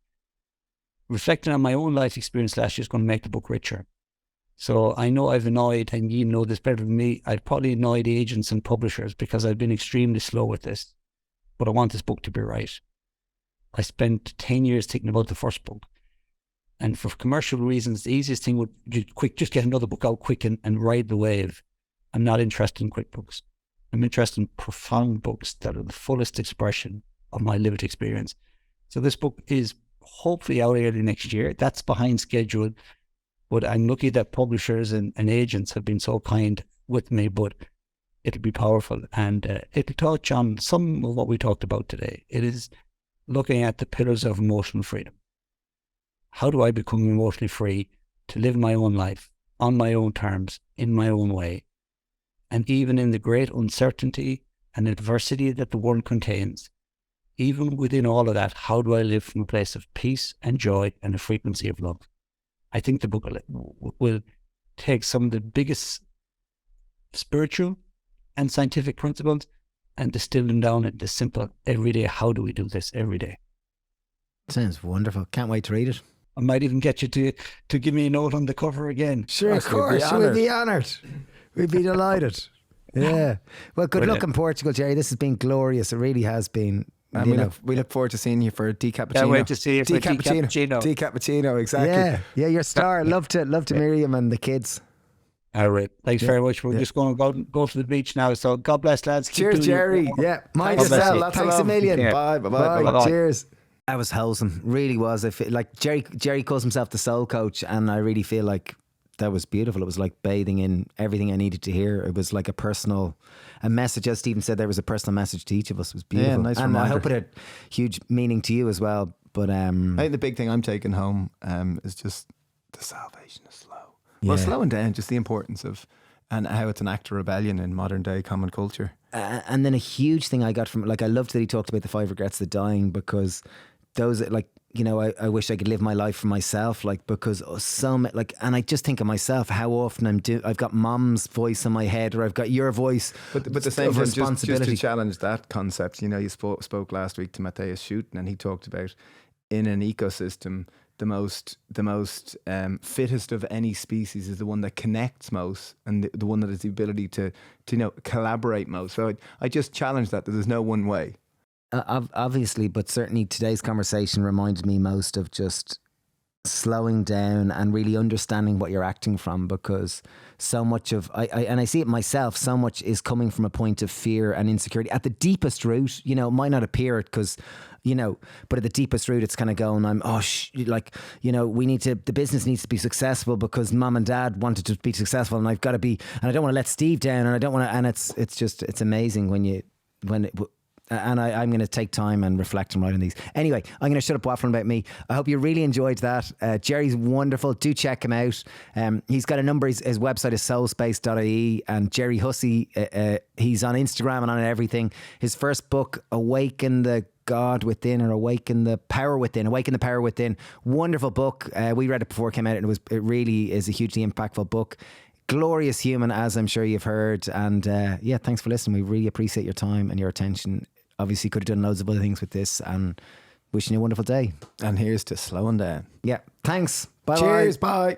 reflecting on my own life experience last year is going to make the book richer. So I know I've annoyed, and you know this better than me, I've probably annoyed agents and publishers because I've been extremely slow with this. But I want this book to be right. I spent 10 years thinking about the first book. And for commercial reasons, the easiest thing would be just get another book out quick and ride the wave. I'm not interested in quick books. I'm interested in profound books that are the fullest expression of my lived experience. So this book is hopefully out early next year. That's behind schedule, but I'm lucky that publishers and agents have been so kind with me, but it'll be powerful, and it'll touch on some of what we talked about today. It is looking at the pillars of emotional freedom. How do I become emotionally free to live my own life on my own terms, in my own way? And even in the great uncertainty and adversity that the world contains, even within all of that, how do I live from a place of peace and joy and a frequency of love? I think the book will take some of the biggest spiritual and scientific principles and distill them down into simple, everyday, how do we do this every day? Sounds wonderful. Can't wait to read it. I might even get you to give me a note on the cover again. Sure, of course. We'd be honoured. We'd be delighted. Yeah. Well, good luck in Portugal, Gerry. This has been glorious. It really has been. And we look forward to seeing you for decappuccino. Can't wait to see you for decappuccino. Decappuccino, exactly. Yeah, you're a star. Love to Miriam and the kids. All right. Thanks very much. We're just going to go to the beach now. So God bless, lads. Cheers, Gerry. Yeah. Mind yourself. Thanks a million. Yeah. Bye. Cheers. That was wholesome. Really was. I feel like Gerry calls himself the soul coach, and I really feel like that was beautiful. It was like bathing in everything I needed to hear. It was like a message, as Stephen said, there was a personal message to each of us. It was beautiful. Yeah, nice and reminder. I hope it had huge meaning to you as well. But I think the big thing I'm taking home is just the salvation is slow. Yeah. Well, slowing down, just the importance of and how it's an act of rebellion in modern day common culture. And then a huge thing I got from, like, I loved that he talked about the 5 regrets of dying, because those, like, you know, I wish I could live my life for myself, like, because like, and I just think of myself, how often I've got mom's voice in my head, or I've got your voice, but the same of time, responsibility. just to challenge that concept, you know, you spoke last week to Matthias Schuten, and he talked about, in an ecosystem, the most fittest of any species is the one that connects most, and the one that has the ability to you know, collaborate most. So I just challenge that there's no one way. Obviously, but certainly today's conversation reminded me most of just slowing down and really understanding what you're acting from, because so much of and I see it myself, so much is coming from a point of fear and insecurity at the deepest root. You know, it might not appear it, because, you know, but at the deepest root, it's kind of going, like, you know, the business needs to be successful because mom and dad wanted to be successful, and I've got to be, and I don't want to let Steve down, and I don't want to, and it's amazing and I'm going to take time and reflect on writing these. Anyway, I'm going to shut up waffling about me. I hope you really enjoyed that. Gerry's wonderful. Do check him out. He's got a number. His website is soulspace.ie, and Gerry Hussey, he's on Instagram and on everything. His first book, Awaken the God Within, or Awaken the Power Within. Wonderful book. We read it before it came out, and it really is a hugely impactful book. Glorious human, as I'm sure you've heard. And yeah, thanks for listening. We really appreciate your time and your attention. Obviously could have done loads of other things with this, and wishing you a wonderful day. And here's to slowing down. Yeah, thanks. Bye. Cheers. Bye.